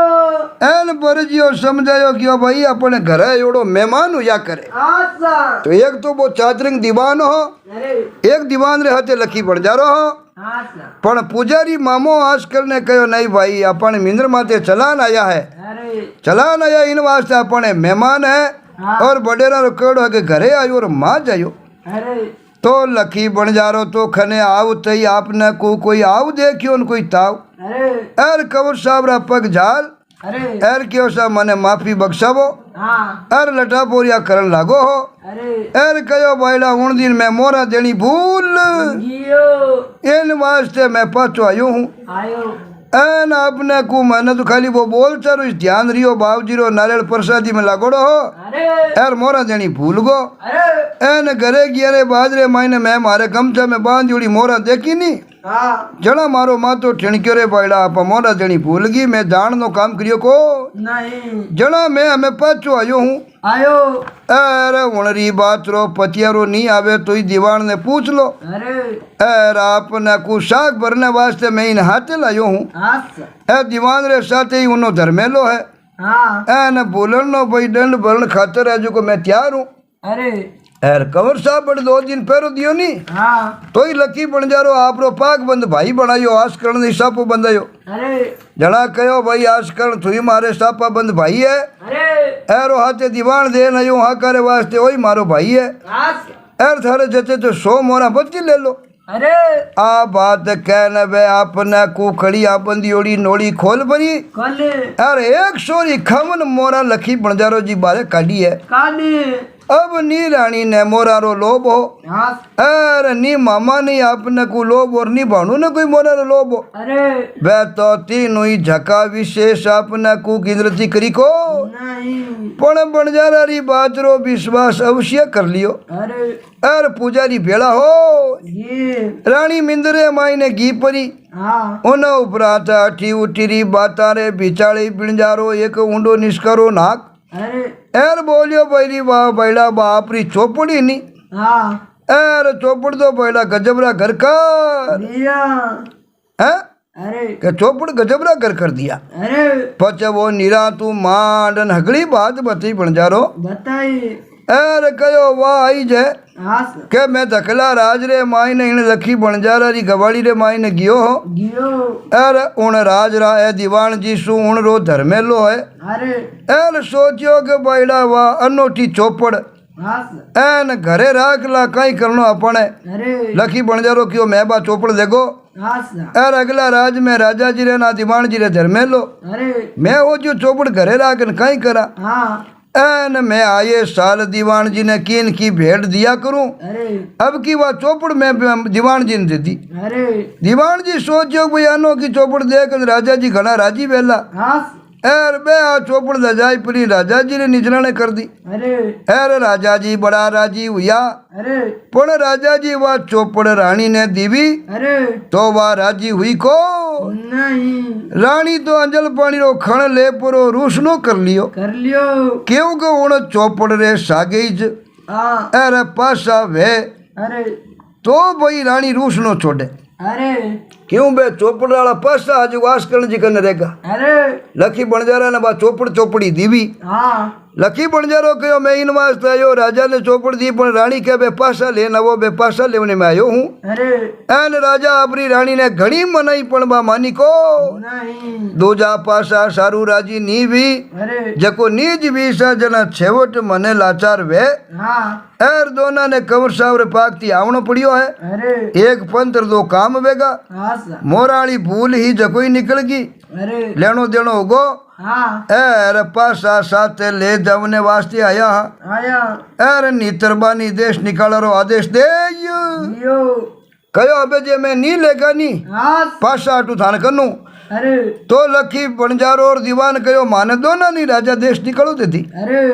एन बरजियो समझायो कि ओ भाई अपने घरे एवड़ो मेहमान हुआ करे आसा तो एक तो वो चातरिंग दीवान हो अरे एक दीवान रे हाथे लखी पड़ जा रहो हो आसा पण पुजारी मामो आजकल ने कहो नहीं भाई अपन मिंद्र माते चलान आया है अरे चलान आया इन वास्ते अपने मेहमान है हाँ। और बडेरा रो केड़ो है कि घरे आयो और मां जायो अरे तो लखी बन जा रो तो खने आव तई आपने को कोई आव देखियो न कोई ताव अरे एर कंवर साहब रा पग झाल अरे एर क्यों सा मने माफी बख्शावो हाँ एर लटा पोरिया करन लागो हो अरे एर कयो भाईला उन दिन मैं मोरा देनी भूल जियो इन वास्ते मैं पाछो आयो हूँ आयो एन आपने को मैंने तो खाली वो बोल चारो इस ध्यान रियो बाबूजी रो नारियल प्रसादी में लागोड़ो हो अरे एर मोरा देनी भूल गो अरे एन घरे गियरे बाजरे मायने मैं मारे गमछा में बांध जोड़ी मोरा देखी नहीं हाँ जड़ा मारो मातो ठिणक्यो रे पायड़ा आप मोरा देनी भूल गई मैं जान नो काम करियो को नहीं जड़ा मैं हमें पाछो आयो हूँ आयो अरे उणरी बात रो पतियारो नहीं आवे तो ही दीवान ने पूछ लो अरे अरे आपने को शाक भरने वास्ते मैं इन हाथे लायो हूँ आसा ए दीवान रे साथे ही उनो धर्मेलो है हाँ ए न बोलन नो भाई दंड भरण खातर है जो को मैं तैयार हूँ अरे एर कंवर साहब बड़े 2 दिन पहरो दियो नी हाँ तो ही लकी बन जा रो आप रो पाक बंद भाई बनायो आस करण सापो बंदायो अरे जड़ा कहो भाई आस करण थुई मारे सापा बंद भाई है अरे एरो हाथे दीवान दे नयो हा करे वास्ते वही मारो भाई है आसा एर थारे जते तो 100 मोरा बच्ची ले लो अरे आ बात कहने वे आपने कुखड़ी बंदियोड़ी नोड़ी खोल भरी कल अरे एक सोरी खमन मोरा लखी बनजारो जी बारे काढ़ी है काली अब नी रानी ने मोरा रो लोभ हो हाँ अरे नी मामा नहीं आपने को लोभ और नी भानु ने कोई मोरा रो लोभ हो अरे वे तो तीनों ही झका विशेष आपने को गिनती करी को नहीं पण बनजारा री बात रो विश्वास अवश्य कर लियो अरे अरे पुजारी भेड़ा हो ये रानी मिंदरे माई ने घी परी हाँ उन उपरांत अठी उठी री बाता रे बिचाड़ी बिणजारो एक ऊंडो निष्करो नाक अरे एर बोलियो बैरी वाह बैला बापरी चौपड़ी नी हाँ एर चौपड़ तो बैला गजबरा घर कर दिया है अरे के चौपड़ गजबरा घर कर दिया अरे पचे वो निरा तू मांडन हगड़ी बात बती बनजारो बताइए एर कयो वाह आई जे आसा के मैं धकला राज रे माई ने इन लखी बनजारा री गवाड़ी रे माई ने गियो हो गियो एर उन राज रा है दीवान जी सु उन रो धर्मेलो है अरे एर सोचियो के बैला वाह अनोठी चौपड़ आसा एन घरे राख ला कई करनो अपने अरे लखी बनजारो क्यों मैं बा चौपड़ देखो आसा एर अगला राज में राजा जी रे ना दीवान जी रे धर्मेलो अरे मैं वो जो चौपड़ घरे राखन कई करा हाँ एन मैं आए साल दीवान जी ने कीन की भेंट दिया करूं अरे अब की वह चौपड़ में दीवान जी ने दे दी अरे दीवान जी सोचो भाई अनो की चौपड़ देख राजा जी घना राजी वेला आसा एर बे आ चौपड़ दजाई परी राजा जी ने निजराने कर दी अरे एर राजा जी बड़ा राजी हुआ अरे पण राजा जी वह चौपड़ रानी ने दीवी अरे तो वह राजी हुई को नहीं रानी तो अंजल पानी रो खण ले पुरो रूसनो कर लियो कर लियो क्यों को उन चौपड़ रे सागेज हाँ अरे पासा वे अरे तो भाई रानी रूसनो छोड़े अरे क्यों बे चौपड़ वाला पासा आज वास करण जी कने रहेगा अरे लखी बनजारा ने बा चौपड़ चौपड़ी दीवी हाँ लखी बनजारो कहो मैं इन वास्ते आयो राजा ने चौपड़ दी पण रानी के बे पासा लेना वो बे पासा लेने में आयो हूँ अरे एन राजा अपनी रानी ने घणी मनाई पण बा मानी को नहीं दूजा पासा सारू राजी नी भी अरे जको नीज वीसा जना छेवट मने लाचार वे हाँ एर दोना ने कंवर साहब रे पाकती आवणो पड़ियो है अरे एक पंतर दो काम वेगा हाँ सा मोराली भूल ही जकोई निकल गई अरे लेनो देनो होगो हाँ एर पासा साथे ले जमने वास्ते आया आया एर नीतरबानी देश निकाल रो आदेश दे यो कहो अबे जे मैं नहीं लेगा नी हाँ पासा टू थान कनु अरे तो लकी बणजारो और दीवान कहो माने दो ना नहीं राजा देश निकलो देती अरे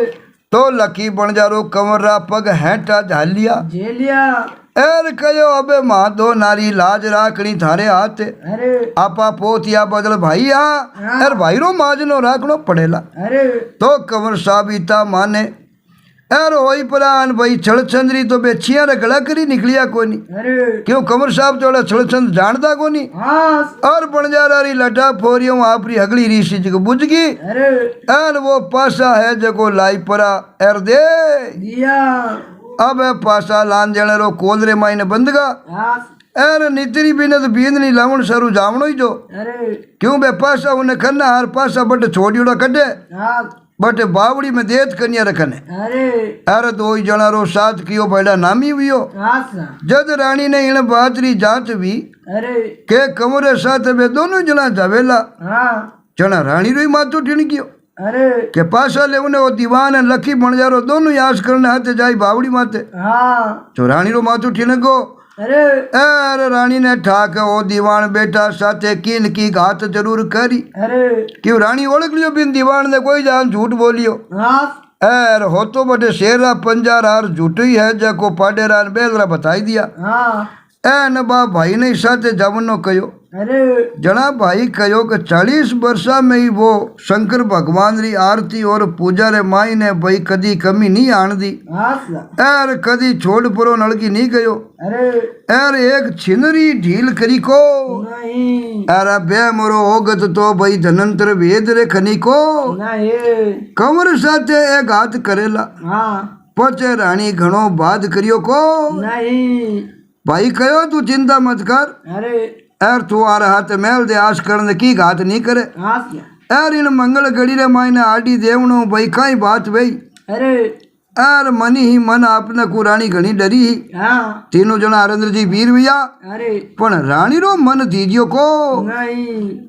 तो लकी बणजारो कमरा पग हेटा झालिया जेलिया एर कहो अबे मां दो नारी लाज राखनी थारे हाथ अरे आपा पोतिया बदल भाई एर भाई रो माजनो राखनो पड़ेला अरे तो कंवर साहब इता माने एर होई परान भाई छड़चंद्री तो बेचिया रे गला करी निकलिया कोनी अरे क्यों कंवर साहब तो छड़चंद जानता कोनी हाँ और बणजारारी लटा फोरियों आपरी हगली रीसी जग बुझ गई अरे एर वो पासा है जको लाई परा एर दे दिया अब है पासा लान जने रो कोलरे माइने बंदगा हाँ एर नितरी बिने तो बींदनी लावण सरू जावणो ही जो अरे क्यों बे पासा उन्हें खन्ना हर पासा बट छोड़ियोड़ा कटे हाँ बट बावड़ी में देत कन्या रखने अरे अरे दो ही जना रो साथ कियो बड़ा नामी हुयो हाँ सा जद रानी ने इन बातरी जांच भी अरे के कमरे साथ वे दोनों जना जावेला हाँ जना रानी रो ही माथो टिणकियो अरे के पासा ले उन्हें वो दीवान है लकी बणजारो दोनों यास करने हाथे जाई बावड़ी माथे हाँ जो रानी रो माथो टिणको अरे अरे रानी ने ठाक ओ दीवान बेटा साथे किन की घात जरूर करी अरे क्यों रानी ओळख लियो बिन दीवान ने कोई जान झूठ बोलियो हाँ एर हो तो बटे शेरा पंजारार झूठी है जको पाडेरान बेलरा बताई दिया हाँ ए न बा भाई ने साथे जमनो कयो अरे जना भाई कयो कि 40 वर्षा में ही वो शंकर भगवान री आरती और पूजा रे माई ने भाई कदी कमी नहीं आन दी हाँ सा एर कदी छोड़ परो नलकी नहीं गयो अरे एर एक छिनरी ढील करी को नहीं एर बे मोरो होगत तो भाई धनंतर वेद रे खनी को नहीं कमर साथे एक हाथ करेला हाँ पचे रानी घणो बात करियो को नहीं भाई कयो तू चिंता मत कर अरे एर तू आ हाथ मेल दे आश करने की घात नहीं करे हाँ सा एर इन मंगल घड़ी रे मायने आडी देवणो भाई काई बात भई अरे एर मनी ही मन आपने को रानी घणी डरी ही हाँ तीनों जना अरेंद्र जी वीर भैया अरे पण रानी रो मन दीजियो को नहीं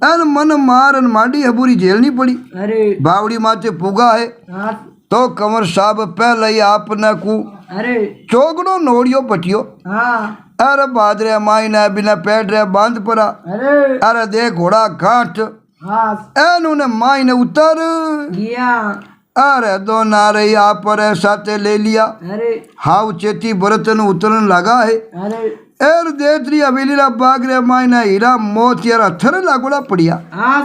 एर मन मारन माडी हबूरी झेलनी पड़ी अरे बावड़ी माथे पुगा है हाँ तो कंवर साहब पहले ही आपने को अरे चौगड़ो नोड़ियो पटियो हाँ अरे बादरे माई ने बिना पेट रे बांध पड़ा अरे अरे दे घोड़ा घाट हाँ एनु ने माई ने उतर गया अरे दो नारे आप पर साथे ले लिया अरे हाउ चेती बरतन उतरन लगा है अरे एर देतरी हवेली रा बागरे माई ने हीरा मोतिया थर लागोड़ा पड़िया हाँ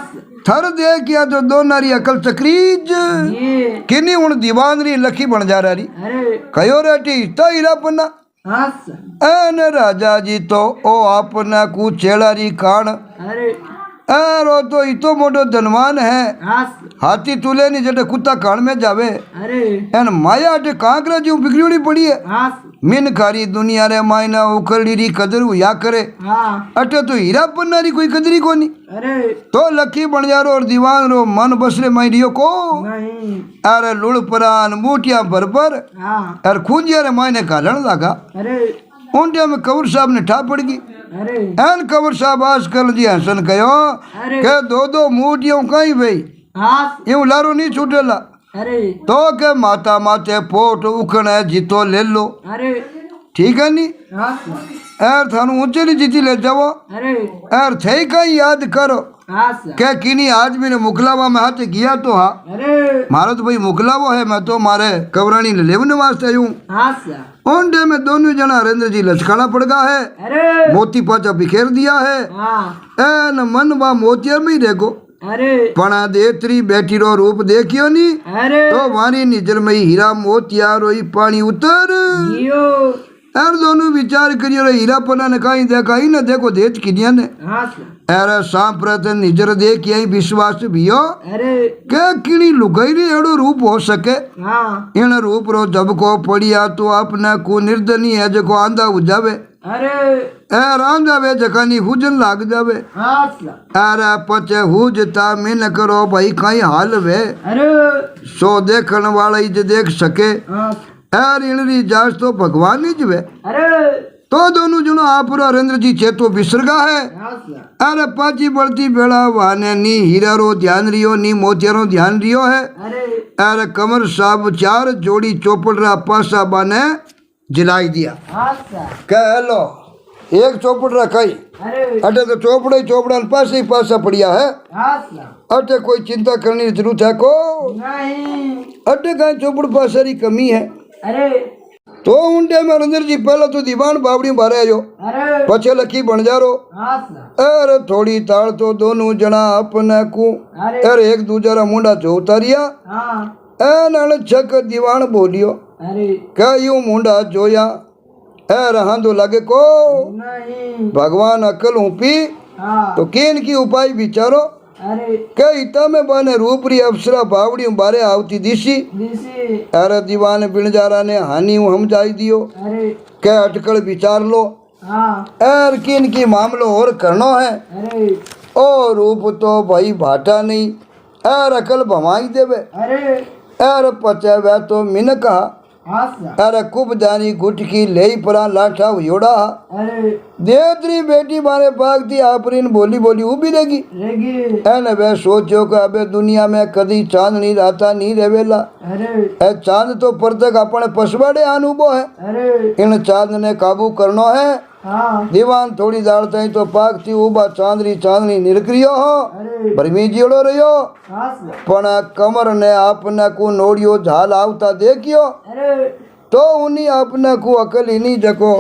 थर दे किया तो दो नारी अकल चक्रीज ये किनी उन दीवान री लखी बन जा रही अरे कयो रेटी तो हीरा पन्ना हाँ एन राजा जी तो ओ आपने कु चेड़ारी कान अरे रो तो इतो मोटो धनवान है हाँ हाथी तुले नहीं जटे कुत्ता कान में जावे अरे एन माया अटे कांकरा जी बिगड़ी पड़ी है हाँ मिन खारी दुनिया रे मायना उखड़ी री कदर या करे हाँ अटे तो हीरा पन्नारी कोई कदरी कोनी अरे तो लकी बणजारो और दीवान रो मन बसरे माई रियो को नहीं अरे लुड़ परान बूटिया पर हाँ अरे खूंजिया रे मायने घालन लगा अरे उन टाइम में कंवर साहब ने ठा पड़ गई अरे एन कंवर साहब आजकल जी हसन कहो अरे के दो मूटियों कहीं भाई हाँ यूं लारो नहीं छूटेला अरे तो के माता माते पोट उखने जीतो ले लो अरे ठीक है नी हाँ एर थानू ऊंचे नी जीती ले जाओ अरे एर थे कहीं याद करो हाँ के किनी आज मैंने मुकलावा में हाथ किया तो हाँ अरे मारो तो भाई मुकलावो है मैं तो मारे कवरानी ले लेवने वास्ते यूं हाँ उन डे में दोनों जना हरेंद्र जी लचकाना पड़ गया है अरे मोती पाचा बिखेर दिया है हाँ एन मन बा मोतिया में ही देखो अरे पणा देतरी बैठी रो रूप देखियो नी अरे तो मारी निजर में ही हीरा मोतिया रोई पानी उतर जियो एर दोनों विचार करियो रे हीरा पना ने कहीं देखा ही न देखो देत किनिया ने हाँ एर सांप्रत निजर देख यही विश्वास भियो अरे के किनी लुगाई रे एड़ो रूप हो सके हाँ इन रूप रो जब को पड़िया तो अपने को निर्दनी है जो आंधा हो जावे अरे एर आंधा वे जकानी हुजन लाग जावे हाँ अरे पचे हुजता मिन करो भाई कहीं हाल वे अरे सो देखन वाला ही जे देख सके हाँ एर इनरी जांच तो भगवान ही जवे अरे तो दोनों जनो आप और हरेंद्र जी चेतो बिसरगा है। अरे पाची बढ़ती बेड़ा वाने नी हीरा रो ध्यान रियो नी मोतियारो ध्यान रियो है। अरे कमर साहब चार जोड़ी चौपड़ रहा पासा बाने जिलाई दिया। कह लो एक चौपड़ रखाई अटे तो चौपड़ा ही चौपड़ा पास ही पासा पड़िया है। अटे कोई चिंता करने की जरूरत है को अटे कहीं चौपड़ पासा की कमी है। तो उनटे में हरेंद्र जी पहले तो दीवान बावड़ी बारे आयो पछे लकी बन जा रो। अरे थोड़ी ताल तो दोनों जना अपने को अरे एक दूसरा मुंडा जो उतारिया ए छक दीवान बोलियो क्या यूं मुंडा जोया ए रहा दो लगे को भगवान अकल ऊपी तो किन की उपाय विचारो क्या इता में बने रूपरी अप्सरा बावड़ी बारे आवती दिशी। अरे दीवान बिणजारा ने हानि हम जाई दियो क्या अटकल विचार लो एर किन की मामलो और करनो है ओ रूप तो भाई भाटा नहीं एर अकल भमाई देवे एर पचे वे तो मिन कहा अरे कुब जानी गुटकी ले परा लाठा हुयोड़ा देवत्री बेटी मारे भागती आपरीन बोली बोली उभी रहेगी एने वे सोचो कि अबे दुनिया में कदी चांद नहीं रहता नहीं रेवेला ए चांद तो परतक अपने पसवाड़े आन उबो है इन चांद ने काबू करनो है। दीवान थोड़ी दाड़ता ही तो पाकती उबा चांदनी निरकरियो हो भरमी जीड़ो रहियो पण कमर ने आपने को नोड़ियो झाल आवता देखियो तो उन्हीं आपने को अकल ही नहीं जको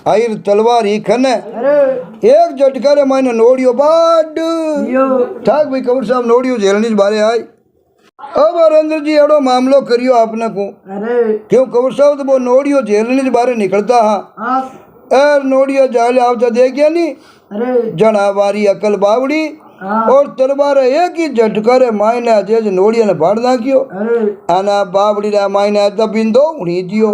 आयर तलवार ही खने एक झटका रे मैंने नोड़ियो बाड ठाक भाई कमर साहब नोड़ियो झेलनी बारे आई। अब हरेंद्र जी एड़ो मामलो करियो आपने को क्यों कमर साहब तो वो नोड़ियो झेलनी बारे निकलता हाँ एर नोड़िया जाले आवता देखिया नहीं जना वारी अकल बावड़ी और तलवार एक ही झटका रे मायने अजेज नोड़िया ने फाड़ नाखियो आना बावड़ी रे मायने दबिंदो हुनी जियो।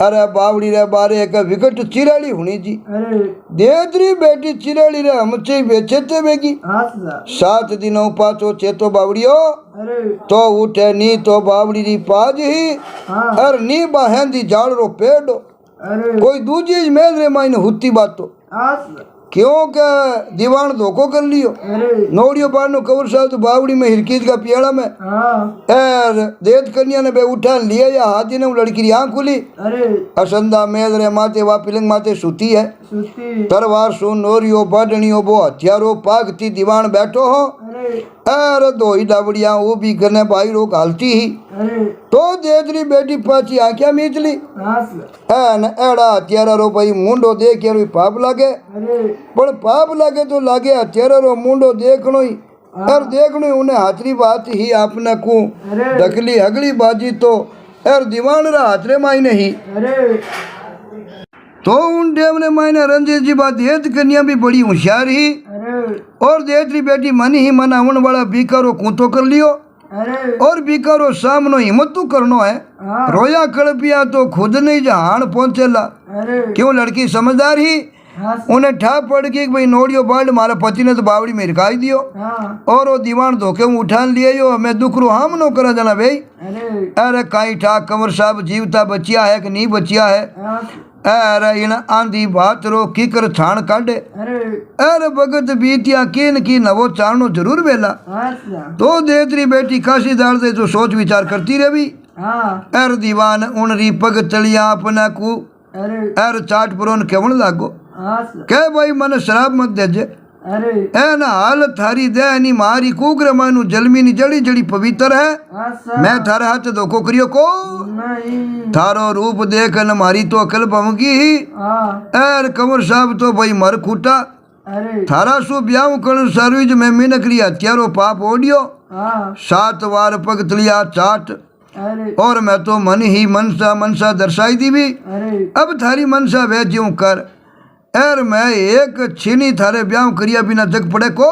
अरे बावड़ी रे बारे एक विकट चिराली हुनी जी देवत्री बेटी चिराली रे हमचे बेचेते बेगी 7 दिनों पाचो चेतो बावड़ियो तो उठे नी तो बावड़ी री पाज ही और नी बाहेंदी जाल रो पेड़ो कोई दूजी मेल रे मायने हुत्ती बात तो क्यों क्या दीवान धोखो कर लियो नोड़ियो पानो कवर साहब तो बावड़ी में हिरकीज का पियाला में एर देत कन्या ने बे उठा लिया या हाथी ने लड़की री आंख खुली असंदा मेल रे माते वा पिलंग माते सूती है तरवार सु नोरियो बाडणियो बो हथियारो पागती दीवान बैठो हो एर दो ही दावड़िया वो भी गने भाई रो घालती ही तो देदरी बेटी पाची आंखिया मीचली एन एड़ा हथियारा रो भाई मुंडो देख यार पाप लागे पर पाप लागे तो लागे हथियारा रो मुंडो देखनो ही और देखनो ही उन्हें हाथरी बात ही आपने को ढकली अगली बाजी तो यार दीवान रा हाथरे मायने ही तो उन डेम ने मायने रंजीत जी बात देत कन्या भी बड़ी होशियार ही और देतरी बेटी मन ही मन आवन वाला बीकारो कूतो कर लियो और बीकारो सामनो हिम्मत तो करनो है रोया कड़पिया तो खुद नहीं जहान पहुंचेला क्यों लड़की समझदार ही उन्हें ठा पड़ के भाई नोड़ियो बाढ़ मारा पति ने तो बावड़ी में रिकाई दियो और वो दीवान धोखे में उठान लिए यो मैं दुख रो हम नो करा जाना भाई अरे काई ठा कंवर साहब जीवता बचिया है कि नहीं बचिया है अरे इन आंधी बात रो की कर छाण काटे अरे भगत बीतिया किन की नवो चाणो जरूर वेला तो देतरी बेटी काशी दाल दे जो सोच विचार करती रही अर दीवान उन री पग चलिया अपना को अर चाट पुरोन केवण लागो कह भाई मन शराब मत देजे ए ना हाल थारी दे नी मारी कुकर मानु जलमी नी जड़ी जड़ी पवित्र है मैं थारे हाथ धोखो करियो को थारो रूप देख न मारी तो अकल पमगी ही एर कंवर साहब तो भाई मर खूटा थारा सु ब्याह करण सर्विज में मिनकरी हत्यारो पाप ओडियो 7 बार पग तलिया चाट और मैं तो मन ही मनसा दर्शाई दी भी अब थारी मनसा वे ज्यों कर एर मैं एक छीनी थारे ब्याह करिया बिना जग पड़े को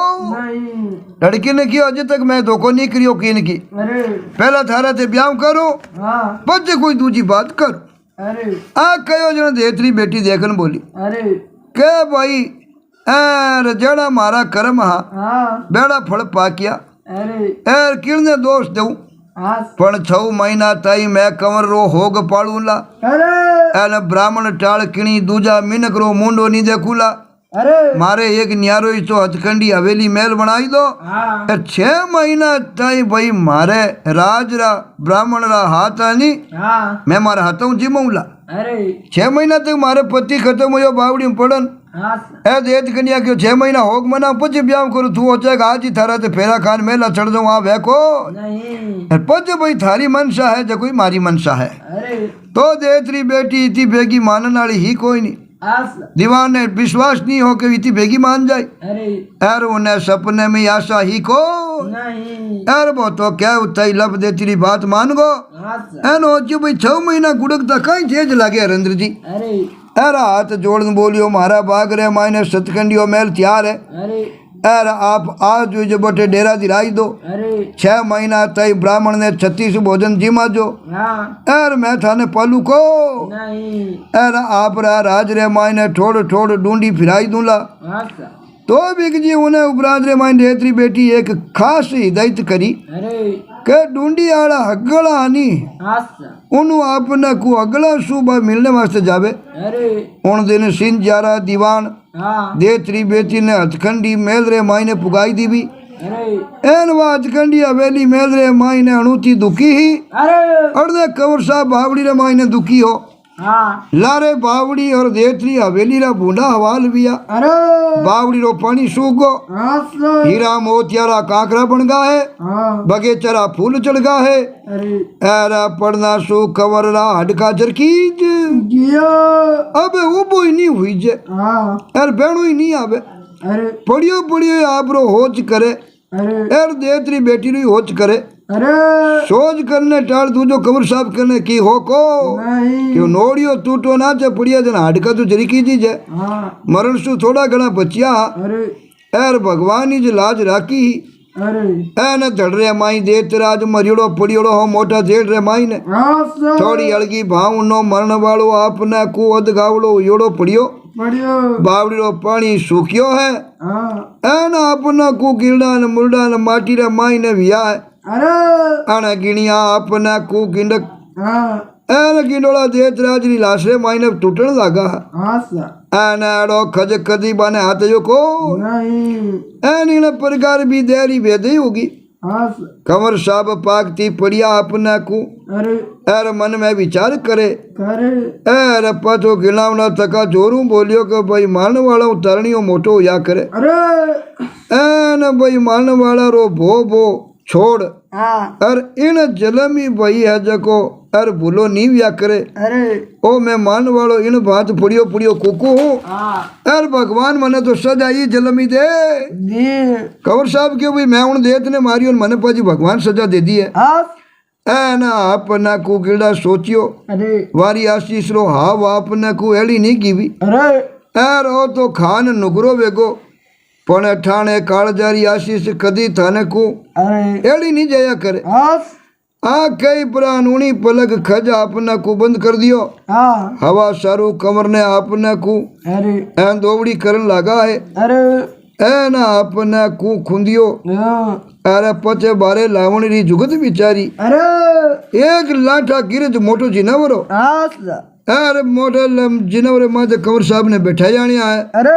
लड़की ने किया अजय तक मैं धोखो नहीं करियो किन की पहला थारा ते ब्याह करो बच्चे कोई दूजी बात करो आ कयो जन देतरी बेटी देखन बोली के भाई एर जड़ा मारा कर्म हा बेड़ा फल पाकिया एर किरने दोष दऊ पण 6 महीना ताई मैं कंवर रो होग पाड़ूला एने ब्राह्मण टाळ किणी दूजा मिनकरो मुंडो नी देखूला अरे मारे एक न्यारो ही तो हथकंडी हवेली महल बनाई दो हाँ 6 महीना ताई भाई मारे राज रा ब्राह्मण रा हाथ आनी हाँ मैं मारे हाथों जिमऊला अरे 6 महीना तक मारे पति खत्म हो बावड़ी में पड़न हाँ ए देत कन्या क्यों 6 महीना होग मना पछ ब्याह करू तू होचे आज ही थारा ते फेरा खान मेला चढ़ जाऊं आ वेको नहीं पछ भाई थारी मनसा है जो कोई मारी मनसा है अरे तो देतरी बेटी इतनी बेगी मानन वाली ही कोई नहीं आस दीवान ने विश्वास नहीं हो के इतनी बेगी मान जाए अरे यार उन्हें सपने में आशा ही को नहीं यार वो तो क्या उतई लब दे तेरी बात मान गो आस एनो जो भाई 6 महीना गुड़कता कहीं चेज लागे हरेंद्र जी अरे यार हाथ जोड़न बोलियो मारा बाग रे मायने सतकंडियो मेल तैयार है अरे यार आप आज जो बटे डेरा दिलाई दो अरे 6 महीना तई ब्राह्मण ने 36 भोजन जिमा जो हाँ यार मैं थाने पालू को नहीं यार आप रा राज रे मायने ठोड़ ठोड़ ढूंढी फिराई दूंला आस तो बिग जी उन्हें उपराज रे मायने हेतरी बेटी एक खास हिदायत करी अरे के ढूंढी आड़ा हगड़ा आनी आस उन्हों आपने को अगला सुबह मिलने वास्ते जावे अरे उन दिन सिंह जारा दीवान हाँ देतरी बेटी ने हथखंडी मेल रे मायने पुगाई दी भी अरे एन वा हथखंडी हवेली मेल रे मायने अणुती दुखी ही अरे अर्धे कंवर साहब बावड़ी रे मायने दुखी हो हाँ लारे बावड़ी और देतरी हवेली रा बूंदा हवाल बिया अरे बावड़ी रो पानी सूख गो आस हीरा मोतियारा कांकरा बन गा है हाँ बगेचरा फूल चढ़ गा है अरे ऐरा पड़ना सू कवर रा हडका जरकीज जिया अबे उबो ही नहीं हुई जे हाँ यार बेणो ही नहीं आवे अरे पड़ियो पड़ियो आपरो होच करे अरे यार देतरी बेटी री होच करे अरे सोच करने टाल दूजो कमर साहब करने की हो को नहीं क्यों नोड़ियो टूटो ना चे पड़िया जन हाडका तो जरी कीजी जे हाँ मरण सु थोड़ा घना बचिया अरे यार भगवान ही जो लाज राखी अरे न धड़ रे माई देत राज मरियोड़ो पड़ियोड़ो हो मोटा जेड़ रे माई ने आस थोड़ी अड़गी भाव नो मरण वालो आपने को अध गावड़ो योड़ो पड़ियो बढ़ियो बावड़ी रो पानी सूखियो है हाँ एन अपना को गिरडा न मुरडा न माटी रे माई ने विया है अरे अण गिणिया अपना को गिंडक हाँ एन गिंडोला देत राज री लाशरे माई ने टूटन लगा आस एन एड़ो खज कदी बाने हाथ जो को नहीं एन इन प्रकार भी देरी वेदी होगी आस कमर साहब पाकती पड़िया अपना को अरे एर मन में विचार करे करे एर पतो गिलावना तका जोरू बोलियो कि भाई मान वाला तरनियो मोटो या करे अरे एन भाई मान वाला रो भो छोड़ हाँ और इन जलमी भाई है जको अर भूलो नहीं व्या करे अरे ओ मैं मान वालो इन बात पुड़ियो पुड़ियो कुकू हूँ हाँ अर भगवान मने तो सजा ही जलमी दे दे कंवर साहब क्यों भाई मैं उन देत ने मारी और मने पाजी भगवान सजा दे दी है आस ए ना अपना को गिड़ा सोचियो अरे वारी आशीष रो हाव आपने को एड़ी नहीं की भी अरे एर ओ तो खान नुगरो वेगो पण ठाणे काळजारी आशीष कदी थाने को अरे एड़ी नहीं जाया करे आस आ कई प्राण उनी पलक खज अपना को बंद कर दियो हाँ हवा सारू कमर ने अपना को अरे ऐन दोवड़ी करन लगा है अरे ए ना अपना को खुंदियो हाँ अरे पचे बारे लावणी री जुगत बिचारी अरे एक लाठा गिरज मोटो जिनावरो आस अरे मोटा जिनावरे माथे कंवर साहब ने बैठा जानिया है अरे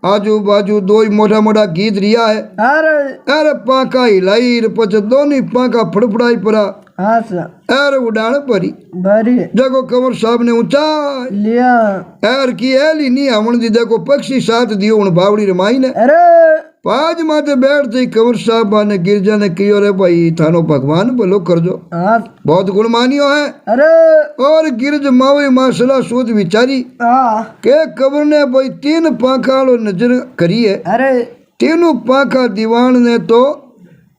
आजू बाजू दो ही मोटा मोटा गीत रिया है अरे अरे पाका हिलाई पचे दोनों पाका फड़फड़ाई पड़ा आस अरे उड़ान परी बड़ी देखो कंवर साहब ने ऊंचा लिया एर की एली नहीं हमन दी देखो पक्षी साथ दियो उन बावड़ी रमाई ने अरे पाज माथे बैठते कंवर साहब ने गिरजा ने कहो रे भाई थानो भगवान बोलो कर दो आस बहुत गुण मानियो है अरे और गिरज मावे मासला सोच विचारी हाँ के कबर ने भाई 3 पाखा नजर करी है अरे तीनों पाखा दीवान ने तो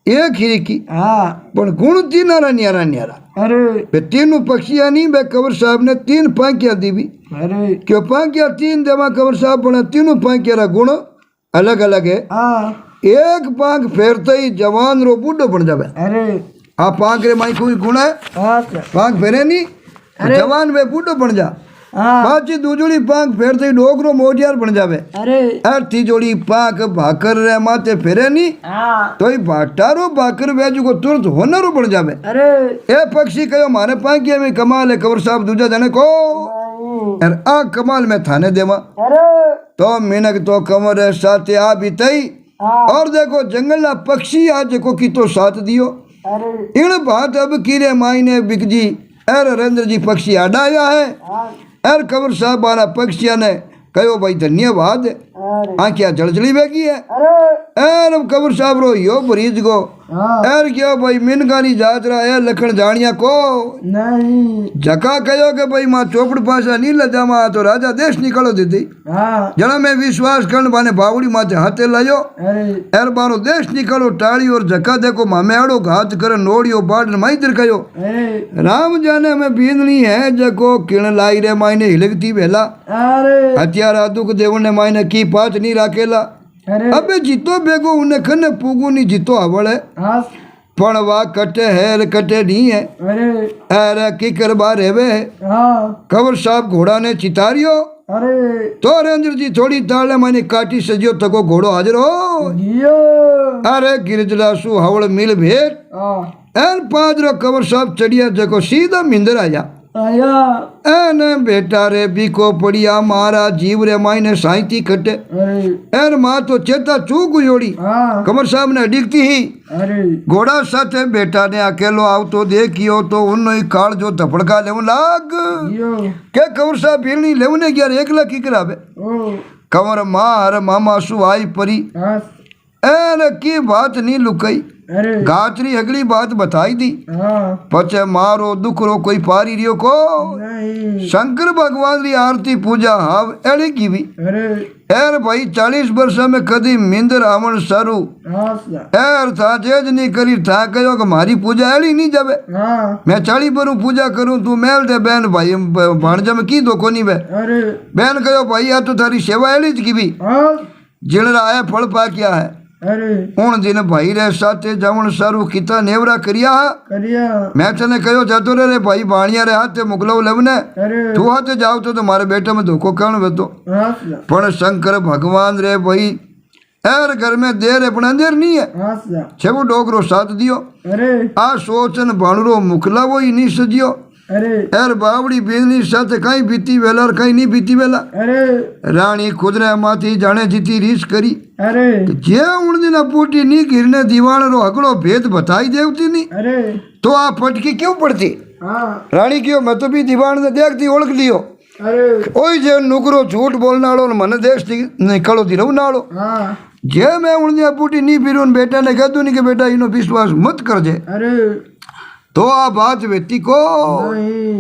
एक ही की हाँ पण गुण तीनारा न्यारा न्यारा अरे बे तीनों पक्षिया नहीं बे कंवर साहब ने 3 पांकिया दी भी अरे क्यों पांकिया 3 देवा कंवर साहब पण तीनों पांकिया रा गुण अलग अलग है हाँ एक पांख फेरते ही जवान रो बूढ़ो बन जावे अरे आ पांख रे माई कोई गुण है आस पांख फेरे नहीं जवान वे बूढ़ो बन जा हाँ पांची दूजोड़ी पांख फेरते ही डोगरो मोटियार बन जावे अरे अर्थी जोड़ी पांख भाकर रे माथे फेरे नहीं हाँ तो ही भाटारो भाकर वेजू को तुरंत होनरो बन जावे अरे ए पक्षी कहो मारे पांकिया में कमाल है कंवर साहब दूजा जने को अरे आ कमाल में थाने देवा अरे तो मिनक तो कमर साथे आ भी तई और देखो जंगल ना पक्षी आज को की तो साथ दियो अरे इन बात अब कीरे मायने बिकजी एर नरेंद्र जी पक्षी आडाया है एर कंवर साहब वाला पक्षिया ने कहो भाई धन्यवाद अरे आंखिया जलजली बेगी है अरे एर कंवर साहब रो यो बरीज गो एर क्यों भाई मिनकानी जात रहा है लखन जानिया को नहीं जका कहो कि भाई मां चौपड़ पासा नहीं लजामा तो राजा देश निकलो दीदी जना में विश्वास करण बाने बावड़ी माथे हाथे लायो अरे एर बारो देश निकलो टाड़ी और जका देखो मामे आड़ो घात कर नोड़ियो बाढ़ माई तिर कयो अरे राम जाने में बींदनी है जको किण लाई रे मायने हिलकती वेला अरे हथियारा दुख देवने मायने की पात नहीं राखेला अरे अबे जीतो बेगो उन्हें खने पूगू नहीं जीतो आवड़े आस पण वा कटे है कटे नहीं है अरे अरे की करबा रेवे हाँ कंवर साहब घोड़ा ने चितारियो अरे तो नरेंद्र जी थोड़ी ताले माने काटी सजियो तको घोड़ो हाजिर हो जियो अरे गिरजला सु हवड़ मिल भेट एन पादरो कंवर साहब चढ़िया जको सीधा मिंदर आया आया एन बेटा रे बीको पड़िया मारा जीव रे मायने साइती कटे अरे एन मां तो चेता चूक जोड़ी हाँ कंवर साहब ने डिगती ही अरे घोड़ा साथे बेटा ने अकेलो आवतो देखियो तो उन्नो ही काल जो धपड़का लेव लाग जियो के कंवर साहब भीलनी लेवने गया एकला की करावे ओ कंवर मार मामा सु आई परी आस एन की बात नहीं लुकई अरे गात्री अगली बात बताई दी हाँ पचे मारो दुख रो कोई पारी रियो को नहीं शंकर भगवान री आरती पूजा हाव एड़ी की भी अरे एर भाई 40 वर्ष में कदी मिंदर आवन सारू आस एर था जेज नहीं करी था कहो कि मारी पूजा एड़ी नहीं जावे हाँ मैं 40 बरू पूजा करूं तू मेल दे बहन भाई भाणजा में की दो कोनी बे अरे बहन कहो भाई आ तो थारी सेवा एड़ी ज की भी आस जिण आया फल पा क्या है अरे उन दिन भाई रे साथे जावण सारू किता नेवरा करिया करिया मैं तने कहो जातो रे भाई बाणिया रे हाथे मुकलो लेवने अरे तू हाथे जाओ तो मारे बेटे में धोखो कौन वेतो आस पण शंकर भगवान रे भाई एर घर में देर है पण अंधेर नहीं है आस छेवो डोकरो साथ दियो अरे आ सोचन भाणरो मुकला वो ही नहीं सजियो अरे एर बावड़ी बेनी साथे कहीं बीती वेला और कहीं नहीं बीती वेला अरे रानी खुदरे माथी जाने जीती रीस करी अरे जे उन दिन अपूटी नी गिरने दीवान रो हगड़ो भेद बताई देवती नी अरे तो आ फटकी क्यों पड़ती हाँ रानी क्यों मैं तो भी दीवान ने देखती ओळख लियो अरे ओई जे नुकरो झूठ बोलने वालों ने मन देश निकलो थी रहना वालो हाँ जे मैं उन अपूटी नी फिर बेटा ने कह दू नहीं कि बेटा इनो विश्वास मत कर जे अरे तो आ बात व्यक्ति को नहीं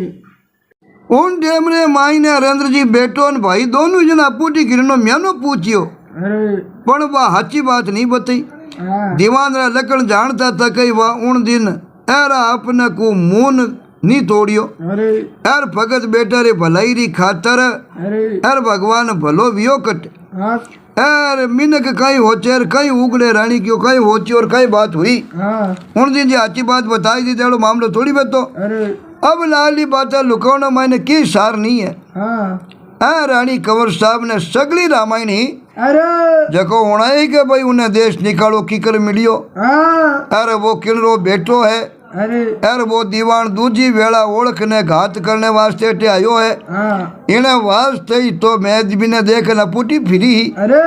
उन डेमरे माई ने नरेंद्र जी बेटो ने भाई दोनों जन अपूटी गिरनो म्यानो पूछियो अरे पण वह हाची बात नहीं बताई हाँ दीवान रा लकड़ जानता था कई वह उन दिन एरा अपने को मून नहीं तोड़ियो अरे यार भगत बेटा रे भलाई री खातर अरे यार भगवान भलो वियो कट आस यार मिनक कहीं होचे कहीं उगड़े रानी क्यों कहीं होची और कहीं बात हुई हाँ उन दिन जी अच्छी बात बताई दी तेड़ो मामलो थोड़ी बतो अरे अब लाली बात लुकावना मायने की सार नहीं है हाँ रानी कंवर साहब ने सगली रामायण ही अरे जको होना ही के भाई उन्हें देश निकालो कीकर मिलियो हाँ अरे वो किलरो बेटो है अरे यार वो दीवान दूजी वेला ओळख ने घात करने वास्ते टे आयो है हाँ इने वास्ते ही तो मैं भी ने देख अपूटी फिरी अरे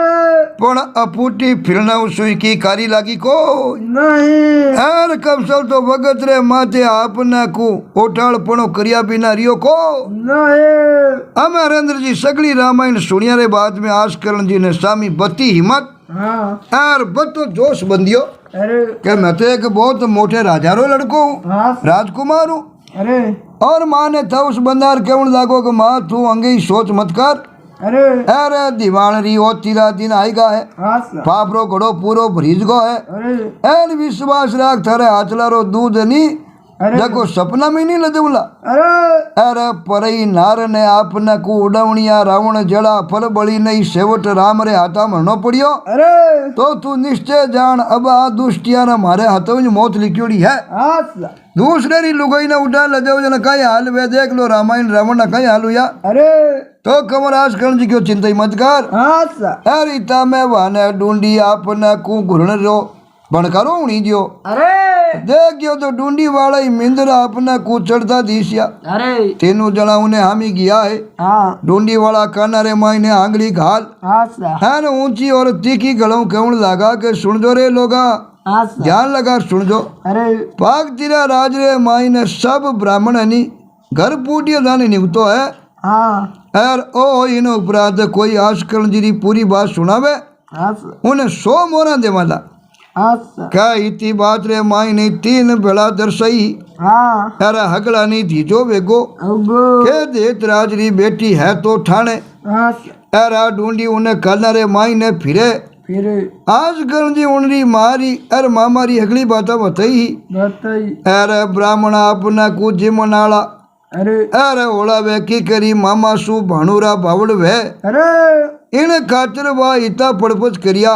पण अपूटी फिरना सुई की कारी लागी को नहीं यार कमसल तो भगत रे माथे आपने को ओटाळपणो करिया बिना रियो को नहीं हम नरेंद्र जी सगली रामायण सुनिया रे बाद में आस्करण जी ने सामी बती हिम्मत हाँ यार बतो जोश बंदियो अरे कि मैं तो एक बहुत मोटे राजारो लड़को हूँ हाँ राजकुमार हूँ अरे और माँ ने था उस बंदार केवल लागो कि माँ तू अंगे ही सोच मत कर अरे अरे दीवान री हो तीरा दिन आएगा है हाँ पापरो घड़ो पूरो भरीज गो है अरे एन विश्वास राख थारे हाथला रो दूध नहीं अरे देखो सपना में नहीं लजवला अरे अरे परई नार ने आपने को उड़वणिया रावण जड़ा फल बड़ी नहीं सेवट राम रे हाथा मरनो पड़ियो अरे तो तू निश्चय जान अब आ दुष्टिया ना मारे हाथों में मौत लिखियोड़ी है हाँ दूसरे री लुगाई ने उठा लजाओ जना कई हाल वे देख लो रामायण रावण ना कई हाल हुआ अरे तो कमर आस्करण जी क्यों चिंता ही मत कर हाँ अरे इता में वाने ढूंढी आपने को घुरण रो बनकारो उणी दियो अरे देखियो तो डूंडी वाला ही मिंदरा अपना कू चढ़ता दिसिया अरे तीनों जना उन्हें हामी गया है हाँ डूंडी वाला कानारे मायने आंगली घाल हाँ सा है न ऊंची और तीखी गलों कहण लगा के सुन जो रे लोगा हाँ सा ध्यान लगा सुन जो अरे पाक तिरा राज रे मायने सब ब्राह्मण हनी घर पूटियो जाने निभतो है हाँ और ओ इन उपरांत कोई आजकल जी पूरी बात सुनावे हाँ सा उन्हें 100 मोरा देवाला हाँ सा क्या इतनी बात रे मायने 3 बेड़ा दर्शाई हाँ अरे हगड़ा नहीं दीजो वेगो अगो के देत राजरी बेटी है तो ठाणे हाँ सा अरे ढूंढी उन्हें कलरे मायने फिरे फिर आजकल जी उनरी मारी अरे मामारी अगली बात बताई बताई अरे ब्राह्मण अपना कुछ जिमनाला अरे अरे ओला वे की करी मामा सु भाणुरा बावड़ वे अरे इन खातिर वा इता पड़पच करिया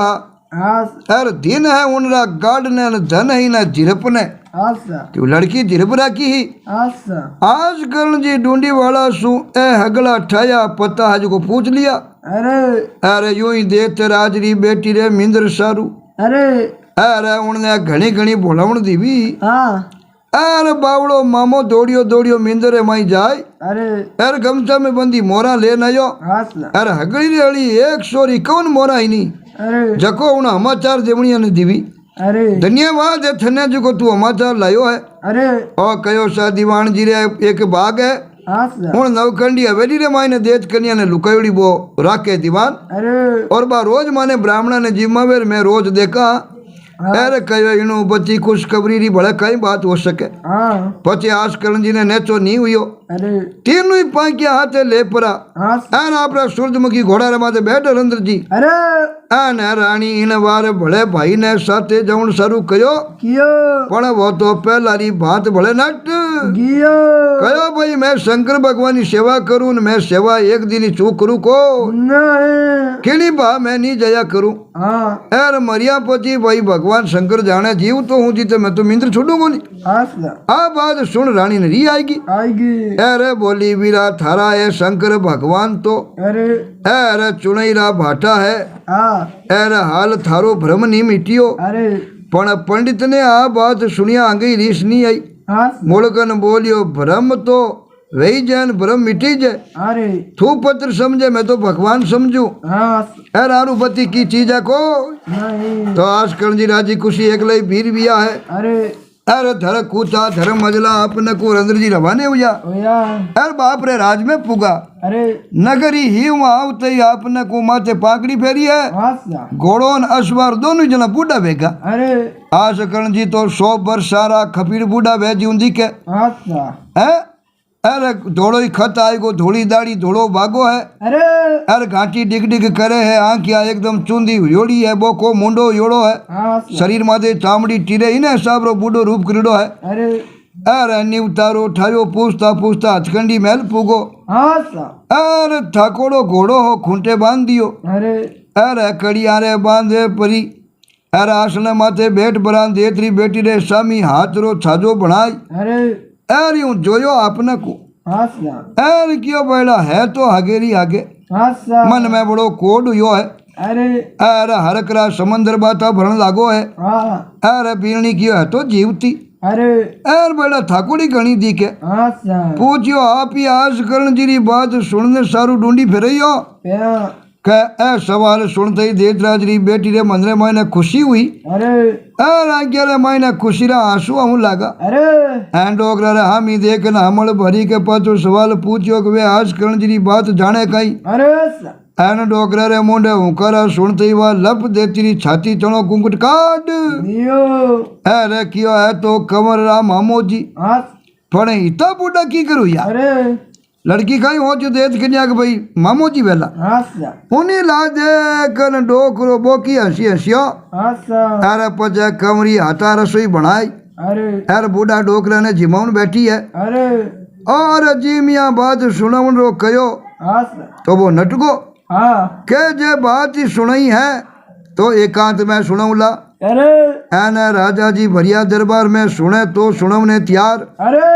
हाँ अरे दिन है उनरा गाड ने न धन ही न जिरप ने हाँ सा क्यों लड़की जिरप राखी ही हाँ सा आजकल जी ढूंढी वाला सु ए हगला ठाया पता हज को पूछ लिया अरे अरे यूं ही देत राजरी बेटी रे मिंदर सारू अरे अरे उनने घणी घणी बोलावण दीवी हाँ अरे बावड़ो मामो दौड़ियो दौड़ियो मिंदरे माई जाए अरे अरे गमछा में बंदी मोरा ले नयो हाँ सा अरे हगड़ी रे अली 151 मोरा ही नहीं अरे जको उन समाचार देवणिया ने दीवी अरे धन्यवाद है थने जो तू समाचार लायो है अरे और कयो सा दीवान जी रे एक बाग है हाँ सा हूँ नवखंडी हवेली रे मायने देत कन्या ने लुकायोड़ी वो राखे दीवान अरे और बा रोज माने ब्राह्मण ने जिम्मावेर मैं रोज देखा अरे कयो इनु बच्ची खुशखबरी री भले कई बात हो सके हाँ पचे आजकल जी ने नेचो नहीं हुयो अरे तीनों ही पांकिया हाथे ले परा हाँ आन आपरा सूरजमुखी घोड़ा रे माथे बैठे रंद्र जी अरे आन रानी इन वार भले भाई ने साथे जवण शुरू कयो कियो पण वो तो पहला री बात भले नट गियो कयो भाई मैं शंकर भगवान की सेवा करूं मैं सेवा एक दिन ही चूक करूं को नहीं केली बा मैं नहीं जया करूं हाँ यार मरिया पति भाई भगवान शंकर जाने जीव तो हूँ जीते मैं तो मिंद्र छोड़ूंगा नहीं हाँ सा आ बात सुन रानी ने री आएगी आएगी अरे बोली वीरा थारा है शंकर भगवान तो अरे अरे चुनैरा भाटा है हाँ अरे हाल थारो भ्रम नहीं मिटियो अरे पण पंडित ने आ बात सुनिया आगे रीस नहीं आई हाँ मुड़कन बोलियो भ्रम तो वही जैन भ्रम मिटी जाए अरे थू पत्र समझे मैं तो भगवान समझू हाँ अरे आरू पति की चीज है को नहीं तो आजकल जी राजी खुशी एक लई भीर बिया है अरे अरे धर कूचा धर्म मजला अपने को रंद्र जी रवाने हुआ ओया अरे बाप रे राज में पुगा अरे नगरी ही वहाँ आवते ही अपने को माथे पाकड़ी फेरी है हाँ सा घोड़ो और अश्वार दोनों जना बूढ़ा बेगा अरे आजकल जी तो 100 वर्ष सारा खपीर बूढ़ा भेजी उन्दी के हाँ सा है अरे धोड़ो ही खत आएगो धोड़ी दाढ़ी धोड़ो भागो है अरे अरे घाटी डिग डिग करे है आंखिया एकदम चूंदी योड़ी है बोको मुंडो योड़ो है हाँ सा शरीर माथे चामड़ी टीरे ही ने साबरो बूढ़ो रूप करीडो है अरे अरे निवतारो ठायो पूछता पूछता हथकंडी महल पूगो हाँ सा अरे ठाकोड़ो घोड़ो हो खूंटे बांध दियो अरे अरे कड़िया रे बांधे परी अरे आसने माथे बैठ बरान देतरी बेटी रे सामी हाथ रो छाजो बनाई अरे अरे यूं जोयो आपने को हाँ सा अरे क्यों बैला है तो हगेरी आगे हाँ सा मन में बड़ो कोड हुयो है अरे अरे हरकरा समंदर बाता भरण लागो है हाँ अरे पीरणी क्यों है तो जीवती अरे अरे बैला ठाकुरी घनी दिखे हाँ सा पूछियो आप ही आज करण जी री बात सुनने सारू ढूंढी फिरइयो प्या के ए सवाल सुनते ही देवराज री बेटी रे मंदरे मायने खुशी हुई अरे आज्ञा रे मायने खुशी रा आंसू आऊं लागा अरे एंडोगरा रे हामी देख न हमल भरी के पाछो सवाल पूछियो कि वे आज करण जी री बात जाने कई अरे सा एन डोगरा रे मुंडे हुंकारा सुनते ही वह लप देती री छाती चणो कुंकुट काट दियो अरे कियो है तो कंवर राम मामो जी हाँ पण इतना बूढ़ा की करू यार अरे लड़की कहीं हो जो देख के के भाई मामो जी वेला हाँ सा उन्हीं ला दे कन डोकरो बोकी हंसी हंसियो हाँ सा अरे पचे कमरी हाथा रसोई बनाई अरे अरे बूढ़ा डोकरा ने जिमाउन बैठी है अरे और जी मियाँ बात सुनाउन रो कयो हाँ सा तो वो नटको हाँ के जे बात ही सुनाई है तो एकांत में सुनाऊला अरे एने राजा जी भरिया दरबार में सुने तो सुनवने तैयार अरे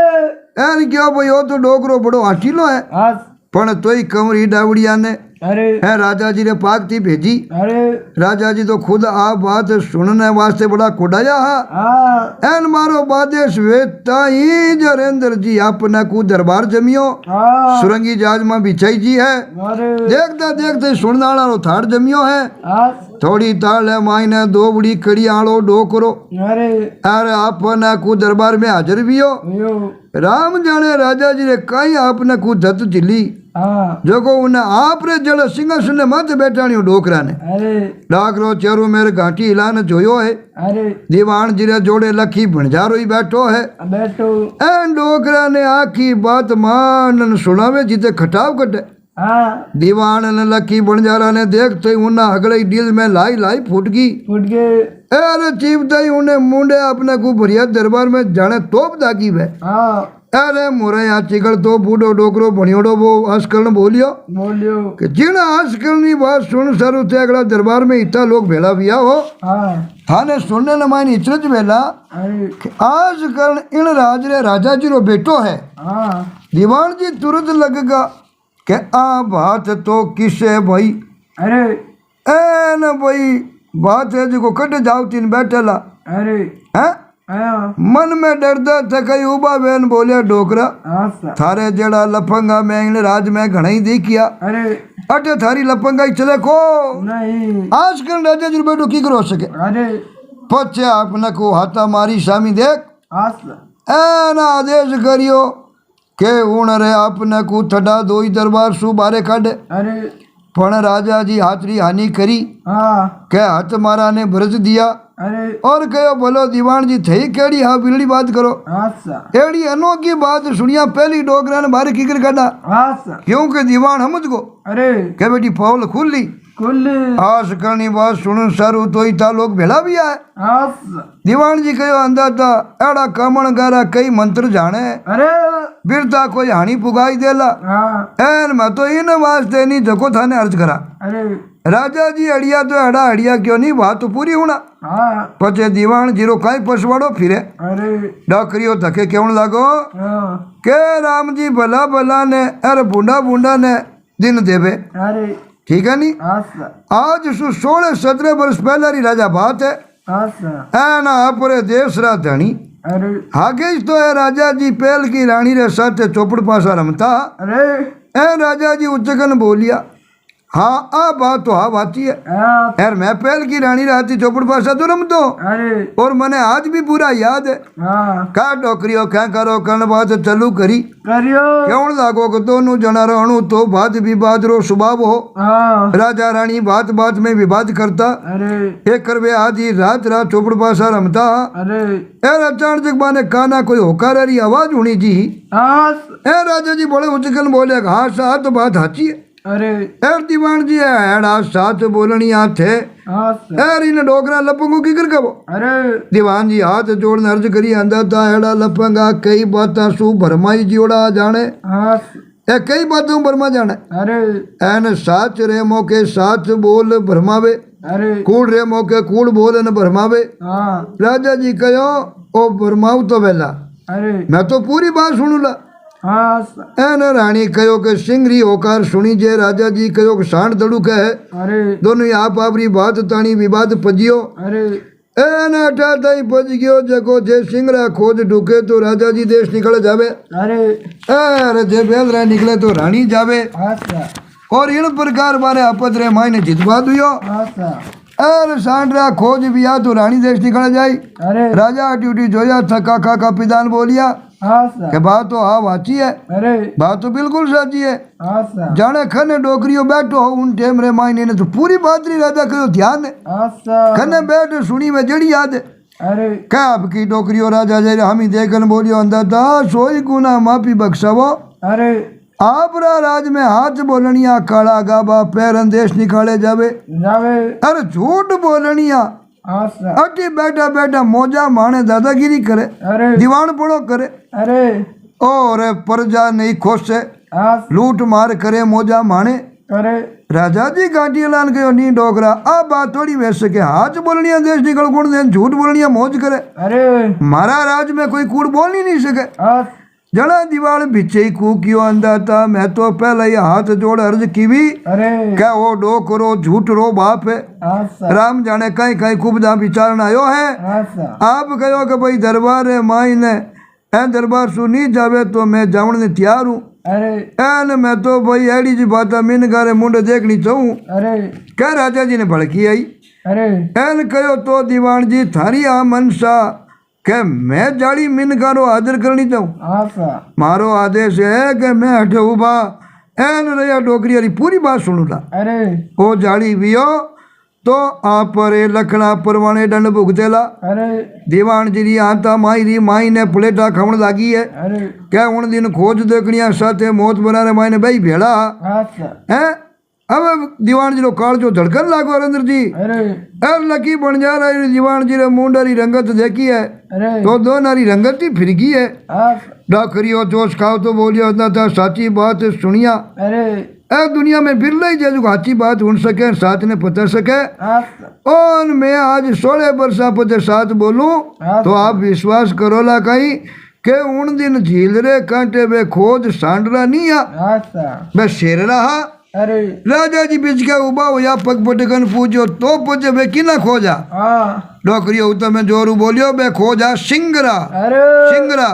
एन क्यों भाई वो तो डोकरो बड़ो हाथीलो है हाँ पण तोय कमरी डावड़िया ने अरे है राजा जी ने पाकती भेजी। अरे राजा जी तो खुद आ बात सुनने वास्ते बड़ा कोडाया है। हाँ एन मारो बादेश वेता ही जरेंद्र जी अपना को दरबार जमियो हाँ सुरंगी जहाज में बिछाई जी है। अरे देखते देखते सुनने वाला थाड़ जमियो है। हाँ थोड़ी ताल है मायने दो बड़ी कड़ी आलो डोकरो अरे अरे अपना को दरबार में हाजिर भी हो। यो राम जाने राजा जी ने कई आपने को धत झिली हाँ जो उन्हें आप रे जड़ सिंहासन ने मत बैठाणी डोकरा ने अरे डाकरो चेरू मेरे घाटी हिलाने जोयो है। अरे दीवान जी रे जोड़े लखी भंजारो ही बैठो है। बैठो एन डोकरा ने आखी बात मान सुनावे जीते खटाव कटे। हाँ दीवान ने लखी भंजारा ने देखते ही उन्हें अगले दिल में लाई लाई फूट गई। फुट गए अरे चीपते ही उन्हें मुंडे अपने को भरिया दरबार में जाने तोप दागी वे। हाँ अरे मोरे यहाँ चिकड़ तो बूढ़ो डोकरो भणियोड़ो वो हंसकरण बोलियो बोलियो कि जिन हंसकरनी बात सुन सरू थे अगला दरबार में इतना लोग भेला बिया हो हाँ थाने सुनने न मायने इचरज भेला अरे कि आज करण इन राज रे राजा जी रो बेटो है। हाँ दीवान जी तुरंत लगेगा कि आ बात तो किसे भाई अरे ए न भाई बात है जो कट जाओ तीन बैठेला अरे हैं हाँ मन में डरदा था कई उबा बहन बोलिया डोकरा हाँ सा थारे जड़ा लफंगा में इन राज में घना ही देखिया अरे अटे थारी लफंगा ही चले को नहीं आज कल राजा जी बेटो की करो सके अरे पचे आपने को हाथा मारी सामी देख हाँ सा एना आदेश करियो के उन रे आपने को थड़ा दोई दरबार सु बारे काढ़े। अरे पण राजा जी हाथरी हानि करी हाँ के हाथ मारा ने भरज दिया अरे और कहो बोलो दीवान जी थे केड़ी हाँ बिरड़ी बात करो हाँ सा एड़ी अनोखी बात सुनिया पहली डोगरा ने बाहर किकर काढ़ा हाँ सा क्योंकि दीवान हमझ को अरे के बेटी पौल खुली कुल आस करनी बात सुन सारू तो ही था लोग भेला भी आए। हाँ सा दीवान जी कहो अंदाजा एड़ा कामण गारा कई मंत्र जाने अरे बिरता कोई हानि पुगाई देला हाँ एन मैं तो इन वास्ते नहीं जको थाने अर्ज करा। अरे राजा जी अड़िया तो अड़ा अड़िया क्यों नहीं बात तो पूरी होना हाँ पचे दीवान जीरो काई पसवाड़ो फिरे अरे डाकरियो थके क्यों लागो हाँ के राम जी भला भला ने अरे बूंडा बूंडा ने दिन देवे अरे ठीक है नी। हाँ सा आज 16-17 वर्ष पहले री राजा बात है हाँ सा एना अपरे देश रा धनी अरे आगे तो है राजा जी पहल की रानी रे साथ चौपड़ पासा रमता। अरे ए राजा जी उच्चकन बोलिया हाँ आ बात तो हाँ बाती है हाँ यार मैं पहल की रानी रहती चौपड़ पासा तो रमतो अरे और मने आज भी पूरा याद है। हाँ का डोकरियो क्या करो कर्ण बात चालू करी करियो क्यों लागो कि दोनों जना रहणु तो बात विवाद रो स्वभाव हो। हाँ राजा रानी बात बात में विवाद करता अरे एक करवे आधी रात रात चौपड़ पासा रमता। अरे यार अचानक बाने काना कोई होकार री आवाज होनी जी। हाँ ए राजा जी बड़े उचकन बोले हाँ सा तो बात हाची है। अरे एर दीवान जी एड़ा साथ बोलनी थे हाँ सा एर इन डोकरा लपंगो की कर कबो। अरे दीवान जी हाथ जोड़ने अर्ज करी अंदा था एड़ा लपंगा कई बातें सु भरमाई जियोड़ा जाने हाँ ए कई बातों भरमा जाने अरे एन साच रे मौके साच बोल भरमावे अरे कूड़ रे मौके कूड़ बोल न भरमावे। हाँ राजा जी कहो ओ भरमाऊ तो वेला अरे मैं तो पूरी बात सुनूला। हाँ सा एन रानी कहो के सिंगरी होकार सुनी जे राजा जी कहो के सांड दड़ू के है अरे दोनों आप आपरी बात तानी विवाद पजियो। अरे एन अठा ताई पज गयो जको जे सिंगरा खोज ढूके तो राजा जी देश निकल जावे। अरे अरे जे बेलरा निकले तो रानी जावे हाँ सा और इन प्रकार मारे आपत रे मायने जितवा दुयो। हाँ सा अरे सांडरा खोज बिया तो रानी देश निकल जाई। अरे राजा ड्यूटी जोया थका का पिदान बोलिया हाँ सा के बात तो हाँ वाची है अरे बात तो बिल्कुल सच्ची है। हाँ सा जाने खने डोकरियो बैठो हो उन टेम रे मायने ने तो पूरी बात री राजा करो ध्यान है हाँ सा खने बैठ सुनी में जड़ी याद है। अरे क्या आपकी डोकरियो राजा जय हम ही देखन बोलियो अंदर था सोई गुना माफी बख्शवो। अरे आपरा राज में हाथ बोलनिया काला गाबा पैरन देश निकाले जावे। जावे अरे झूठ बोलनिया हाँ सा अटी बैठा बैठा मौजा माने दादागिरी करे अरे दीवान पड़ो करे अरे और प्रजा नहीं खुश है हाँ लूट मार करे मौजा माने। अरे राजा जी गांठी लान कहो नी डोकरा आ बात थोड़ी वैसे के हाथ बोलनिया देश निकल गुण दे झूठ बोलनिया मौज करे। अरे मारा राज में कोई कूड़ बोल ही नहीं सके। हाँ जड़ा दीवार बिचे ही कूकियो अंदाता मैं तो पहले ही हाथ जोड़ अर्ज कीवी अरे क्या वो डो करो झूठ रो बाप है हाँ सर राम जाने कहीं कहीं खूब दा विचारण आयो है हाँ सर आप कहो कि भाई दरबार है माई ने ए दरबार सुनी जावे तो मैं जावण ने तैयार हूँ अरे एन मैं तो भाई एड़ी जी बात मिन गारे मुंडे देखनी चाहूँ अरे क्या राजा जी ने भड़की आई अरे एन कहो तो दीवान जी थारी आ मनसा के मैं जाड़ी मिनकारो आदर करनी चाहूँ हाँ सर मारो आदेश है कि मैं हटे उबा एन रया डोकरी वाली पूरी बात सुनूला अरे ओ जाड़ी वियो तो आप पर लखना परवाने दंड भुगतेला अरे दीवान जी री आता माई माई ने प्लेटा खवण लागी है अरे क्या उन दिन खोज देखनिया साथे मौत बनाने माई ने भाई भेड़ा हाँ सर है अब दीवान जी रो काल जो धड़कन लागो अरंदर जी अरे एर लकी बन जा रहा है दीवान जी रे मुंडारी रंगत देखी है अरे तो दो नारी रंगत ही फिर गई है हाँ सर डाकरियो जोश खाओ तो बोलियो ना था साची बात सुनिया अरे ए दुनिया में बिरला ही जैसे साची बात उन सके साथ ने पता सके हाँ सर और मैं आज 16 वर्षा पते साथ बोलूं हाँ तो आप विश्वास करोला कहीं के उन दिन झील रे कांटे वे खोज सांडरा नहीं आ हाँ सर मैं शेर रहा अरे राजा जी बीच के उबा होया पग पटकन पूछो तो पूछे वे किना खोजा हाँ डोकरियो तो मैं जोरू बोलियो बे खोजा सिंगरा अरे सिंगरा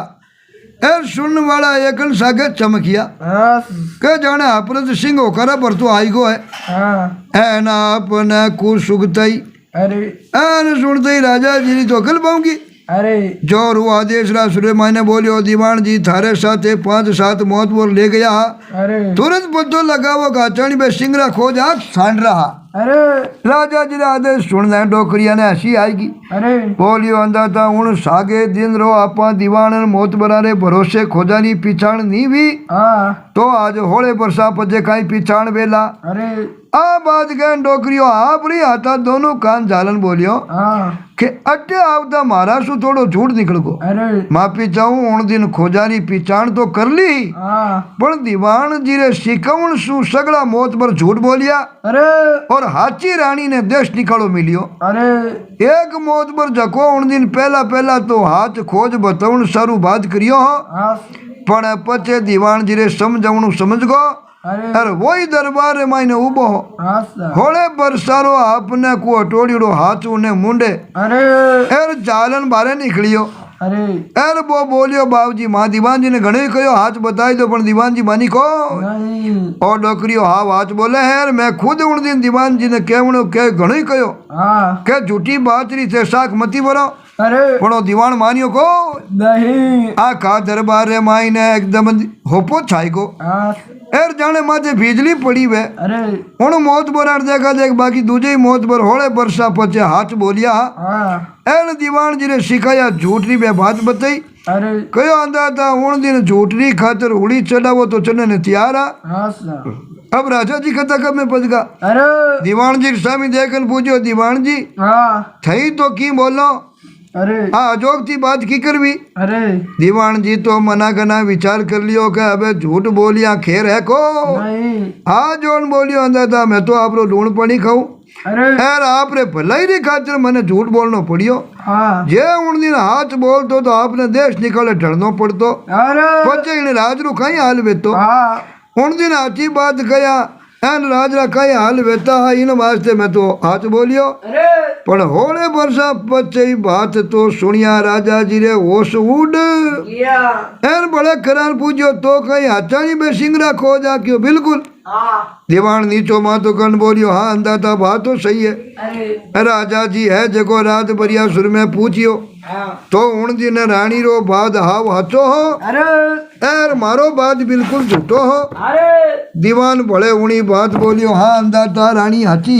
एर सुन वाला एकन सागे चमकिया हाँ के जाने अपने सिंह होकर पर तो आई गो है हाँ ए ना अपने कु सुगतई अरे एन सुनते ही राजा जी री तो कल पाऊंगी अरे जोरू आदेश रा सुरे मायने बोलियो दीवान जी थारे साथे 5-7 मौत बोल ले गया अरे तुरंत पत्तो लगावो गाचणी में सिंगरा खोज आग सांड रहा अरे राजा जी रा आदेश सुनने डोकरिया ने हंसी आएगी अरे बोलियो अंदाता उन सागे दिन रो आपा दीवान मौत बरारे भरोसे खोजानी पिछाण नी भी हाँ तो आज होले वर्षा पजे काई पिछाण वेला अरे आ बात गए डोकरियो आपरी आता दोनों कान झालन बोलियो हाँ के अटे आवता मारा सु थोड़ो झूठ निकल गो अरे माफी चाहूं उन दिन खोजानी पिछाण तो कर ली हाँ पर दीवान जी रे शिकवण सु सगड़ा मौत पर झूठ बोलिया अरे और हाची रानी ने देश निकालो मिलियो अरे एक मौत पर जको उन दिन पहला तो हाथ खोज बताउण सारू बात करियो हो हाँ पण पछे दीवान जी रे समझावणु समझ गो अरे अरे वही दरबार रे मायने उबो हो हाँ सर होले बरसारो आपने को अटोड़ीड़ो हाथ उने मुंडे अरे एर जालन बारे निकलियो अरे एर वो बोलियो बाबूजी मां दीवान जी ने घणे कहो हाथ बताई दो पण दीवान जी मानी को नहीं और डोकरियो हाँ हाथ बोले है मैं खुद उन दिन दीवान जी ने केवणो के घणे कहो हाँ के झूठी बात री थे साख मती भरो अरे पण दीवान मानियो को नहीं आखा दरबार रे माई ने एकदम होपो छाई को हाँ एर जाने माथे बिजली पड़ी वे अरे उन मौत बरार देखा देख बाकी दूजे ही मौत पर होले बरसा पचे हाथ बोलिया हाँ एन दीवान जी ने सिखाया झूठरी बे बात बताई अरे कयो आंदा था उन दिन झूठरी खातर उड़ी चढ़ावो तो चलने ने तैयार आ हाँ सर अब राजा जी कथा कब में पच गा अरे दीवान जी स्वामी देखन पूछो दीवान जी हाँ थई तो की बोलो अरे हाँ अजोग थी बात की करवी अरे दीवान जी तो मना करना विचार कर लियो कि अबे झूठ बोलिया खेर है को नहीं हाँ जोन बोलियो अंदर था मैं तो आप लूण पानी खाऊं अरे यार आपने भलाई री खातिर मने झूठ बोलनो पड़ियो हाँ जे उन दिन हाथ बोलतो तो आपने देश निकाले ढलनो पड़तो अरे पचे इन राजरू कहीं हाल वेतो हाँ उन दिन अच्छी बात कया एन राजरा कहीं हाल वेता है इन वास्ते मैं तो हाथ बोलियो अरे पण होले वर्षा पचे ही बात तो सुनिया राजा जी रे होश उड़ किया एन बड़े करार पूछो तो कहीं हचानी में सिंगरा खो जा क्यों बिल्कुल हाँ दीवान नीचो मातो कन बोलियो हाँ अंदाता बात तो सही है अरे राजा जी है जको रात बरिया सुर में पूछियो हाँ तो उन दिन रानी रो बाद हाव हचो हो अरे एर मारो बात बिल्कुल झूठो हो अरे दीवान बड़े उनी बात बोलियो हाँ अंदाता रानी हची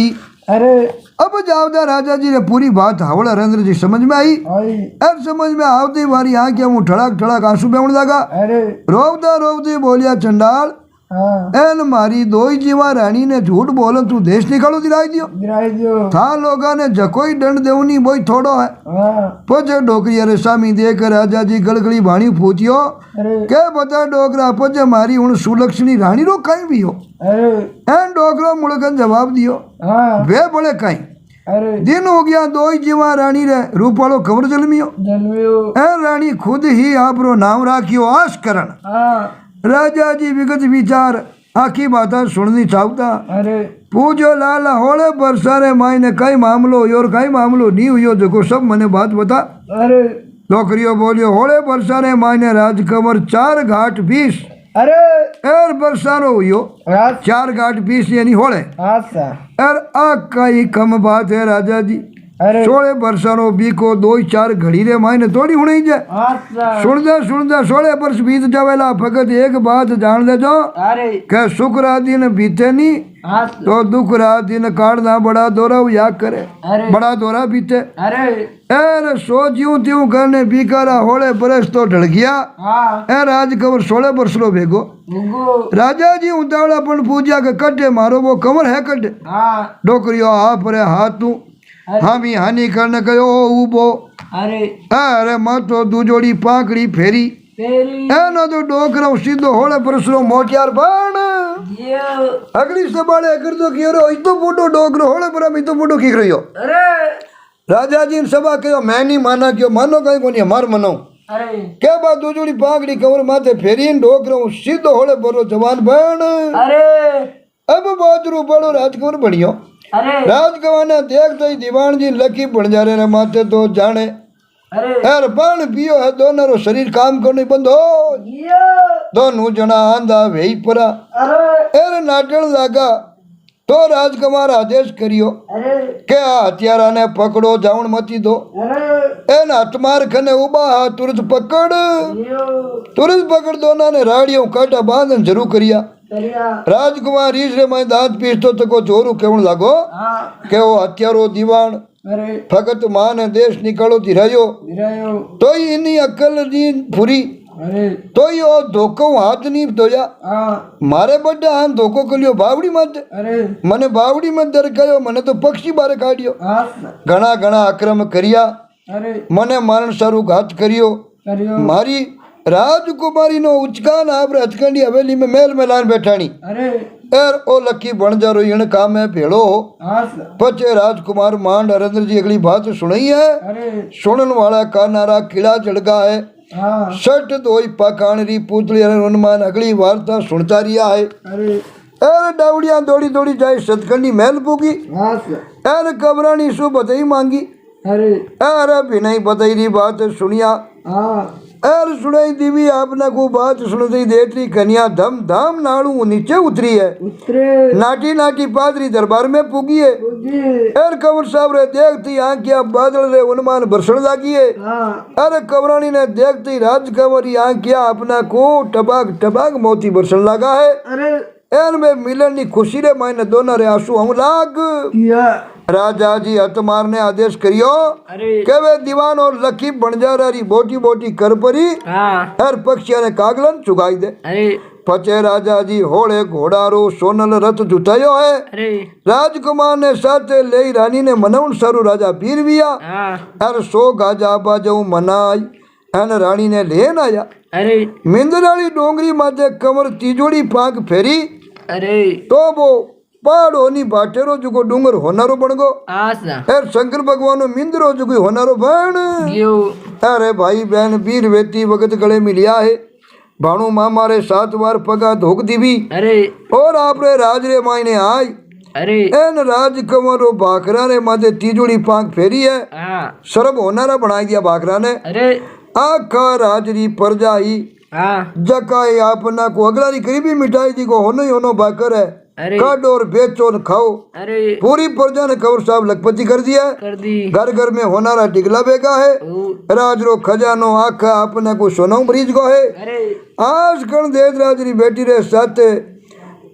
अरे अब जावदा राजा जी ने पूरी बात हावड़ा नरेंद्र जी समझ में आई आई अब समझ में आवती मारी आंखें मुँह ठड़क ठड़क आंसू बेवण लगा अरे रोवते बोलिया चंडाल हाँ एन मारी दो ही जीवा रानी ने झूठ बोलो तू देश निकालो दिलाई दियो गिराई दो था लोगा ने जकोई दंड देवनी बोई थोड़ो है हाँ पचे डोकरी अरे सामी देख राजा जी गड़गड़ी भाणी पूछियो अरे के बता डोकरा पचे मारी उन सुलक्षणी रानी रो कहीं भी हो अरे एन डोकरो मुड़कन जवाब दियो हाँ वे बोले कहीं अरे दिन हो गया दो ही जीवा रानी रे रूप वालो खबर जलमियो जन्मियो ए रानी खुद ही आपरो नाम राखियो आश करण हाँ राजा जी विगत विचार आखी बात सुननी चाहता अरे पूजो लाला होले बरसारे मायने कई मामलो और कई मामलो नहीं हुयो देखो सब मने बात बता अरे नौकरियों बोलियो होले बरसारे मायने राजकमर 4 घाट 20 अरे एर बरसारो हुयो 4 घाट 20 यानी होले अच्छा एर आ कई कम बात है राजा जी अरे 16 बरसारो बी को 2-4 घड़ी रे मायने थोड़ी हुई जाए अच्छा सुन जा 16 वर्ष बीत जावेला फकत एक बात जान ले जो अरे के शुक्र दिन बीते नहीं अच्छा तो दुख रात दिन काटना बड़ा दौरा या करे अरे बड़ा दौरा बीते अरे एर सो ज्यूं त्यूं करने बीकारा होले बरस तो ढल गया हाँ एर आज कवर 16 वर्ष लो भेगो उगो राजा जी उतावला पण पूजा के कटे मारो वो कमर है कटे हाँ डोकरियो हा परे हाथ तू हम ही हानि करने कयो उबो अरे अरे मत तो दू जोड़ी पाकड़ी फेरी तेरी एनो तो डोकरा सीधो होले परसरो मोटियार बाण ये अगली सबाले कर दो कि रो इतो फोटो डोकरो होले पर हम इतो फोटो की रहियो अरे राजा जी ने सभा कहो मैं नहीं माना क्यों मानो कहीं कोनी हमार मनो अरे के बाद दो जोड़ी पाकड़ी कमर माथे फेरीन डोकरो सीधो होले बरो जवान बाण अरे अब बादरू बड़ो राजकुमार बनियो अरे राजकुमार ने देखते ही दीवान जी लकी बन जा रहे माथे तो जाने अरे यार बाण पियो है दोनों रो शरीर काम करने बंद हो ये दोनों जना आंधा वेही परा अरे एर नाटण लागा तो राजकुमार आदेश करियो अरे के आ हथियारा ने पकड़ो जावण मती दो अरे एन हथमार खने उबा हा तुरंत पकड़ यो तुरंत पकड़ दोनों ने राड़ियों काटा बांधन जरूर करिया करिया राजकुमार ईश्वरे में दांत पीसतो तको जोरू केवण लागो हाँ के वो हथियारो दीवान अरे फकत मां ने देश निकालो धीरायो दिरायो तो इन्हीं अकल दी फुरी अरे तो यो धोको हाथ नहीं धोया हाँ मारे बड्डा हाथ धोको कलियो बावड़ी मत अरे मने बावड़ी में दर कयो मने तो पक्षी बारे काढियो हाँ घना घना अक्रम करिया अरे मने मारण सारू घात करियो करियो मारी राजकुमारी नो उचकान आप हथकंडी हवेली में मेल में लान बैठाणी अरे एर ओ लकी बन जा रो इन काम में भेड़ो हाँ पचे राजकुमार मांड हरेंद्र जी अगली बात सुनाई है अरे सुनन वाला का नारा किला जड़गा है हाँ सट दोई पाकाण री पूतली हनुमान अगली वार्ता सुनता रिया है अरे एर डावड़िया दौड़ी दौड़ी जाए सतखंडी महल पूगी हाँ एर कबरानी सु बतई मांगी अरे एर बिना बतई री बात सुनिया हाँ एर सुनाई दीवी आपने को बात सुनती देती कन्या धम धाम नाड़ू नीचे उतरी है उतरे नाटी नाटी पादरी दरबार में पुगी है उगी एर कंवर साहब रे देखती आंखिया बादल रे उन्मान बरसण लगी है हाँ अरे कवरानी ने देखती राज कंवरी आंखिया अपना को टबाक टबाक मोती बरसण लगा है अरे एर में मिलन की खुशी रे मायने दोनों रे आंसू हम लाग किया राजा जी हतमार ने आदेश करियो अरे के वे दीवान और लकी बंजारा री बोटी बोटी कर परी हाँ हर पक्षिया ने कागलन चुगाई दे अरे पचे राजा जी होड़े घोड़ारो सोनल रथ जुटायो है अरे राजकुमार ने साथे ले रानी ने मनवन सारू राजा पीरविया हाँ हर सो गाजा बाजू मनाई एन रानी ने लेन आया अरे मिंदराली डोंगरी माथे कमर तिजोड़ी पाक फेरी अरे तो वो पहाड़ो नी बाटेरो जुगो डूंगर होनारो बन गो आसा एर शंकर भगवानो मिंदरो जुगो होनारो बन यो अरे भाई बहन वीर वेती वगत गले मिलिया है भाणु मामा रे 7 बार पगा धोक दीवी अरे और आपरे राज रे मायने आई अरे एन राज कमरो बाकरा रे माथे तिजोड़ी पाक फेरी है हाँ सरब होनारा बनाई दिया बाकरा ने अरे आखा राजरी परजाई हाँ जकाए आपना को अगलारी करीबी मिठाई जी को होनो ही होनो बाकर है अरे काटो और बेचो न खाओ अरे पूरी प्रजा ने कंवर साहब लखपति कर दिया है। कर दी घर घर में होनारा टिकला बेगा है ओ, राज रो खजानो आखा अपने को सोनो मरीज को है अरे आज कण देद राजरी बेटी रे साथे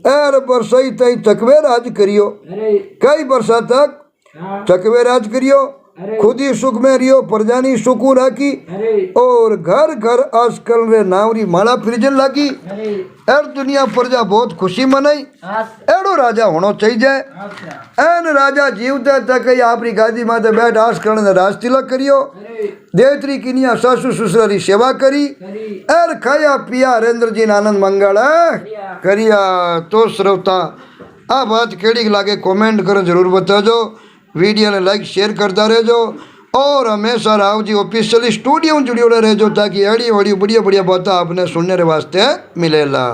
एर बरसई तई चकवे राज करियो अरे कई बरसा तक हाँ चकवे राज करियो अरे खुद ही सुख में रियो प्रजानी सुकू राखी अरे और घर घर आजकल रे नावरी माला फिरजन लागी अरे एर दुनिया प्रजा बहुत खुशी मनाई आसा एड़ो राजा होना चाहिए आसा एन राजा जीवते तक ही आपरी गादी माथे बैठ आस करण राज तिलक करियो अरे देवत्री किनिया सासू ससुरारी सेवा करी करी एर खाया पिया हरेंद्र जी आनंद मंगल करिया तो श्रोता आ बात केड़ी लागे कमेंट कर जरूर बताजो वीडियो ने लाइक शेयर करता रहो और हमेशा राव जी ऑफिशियल स्टूडियो में जुड़ी रहजो ताकि अड़ी वड़ी बढ़िया बढ़िया बातें आपने सुनने वास्ते मिलेला।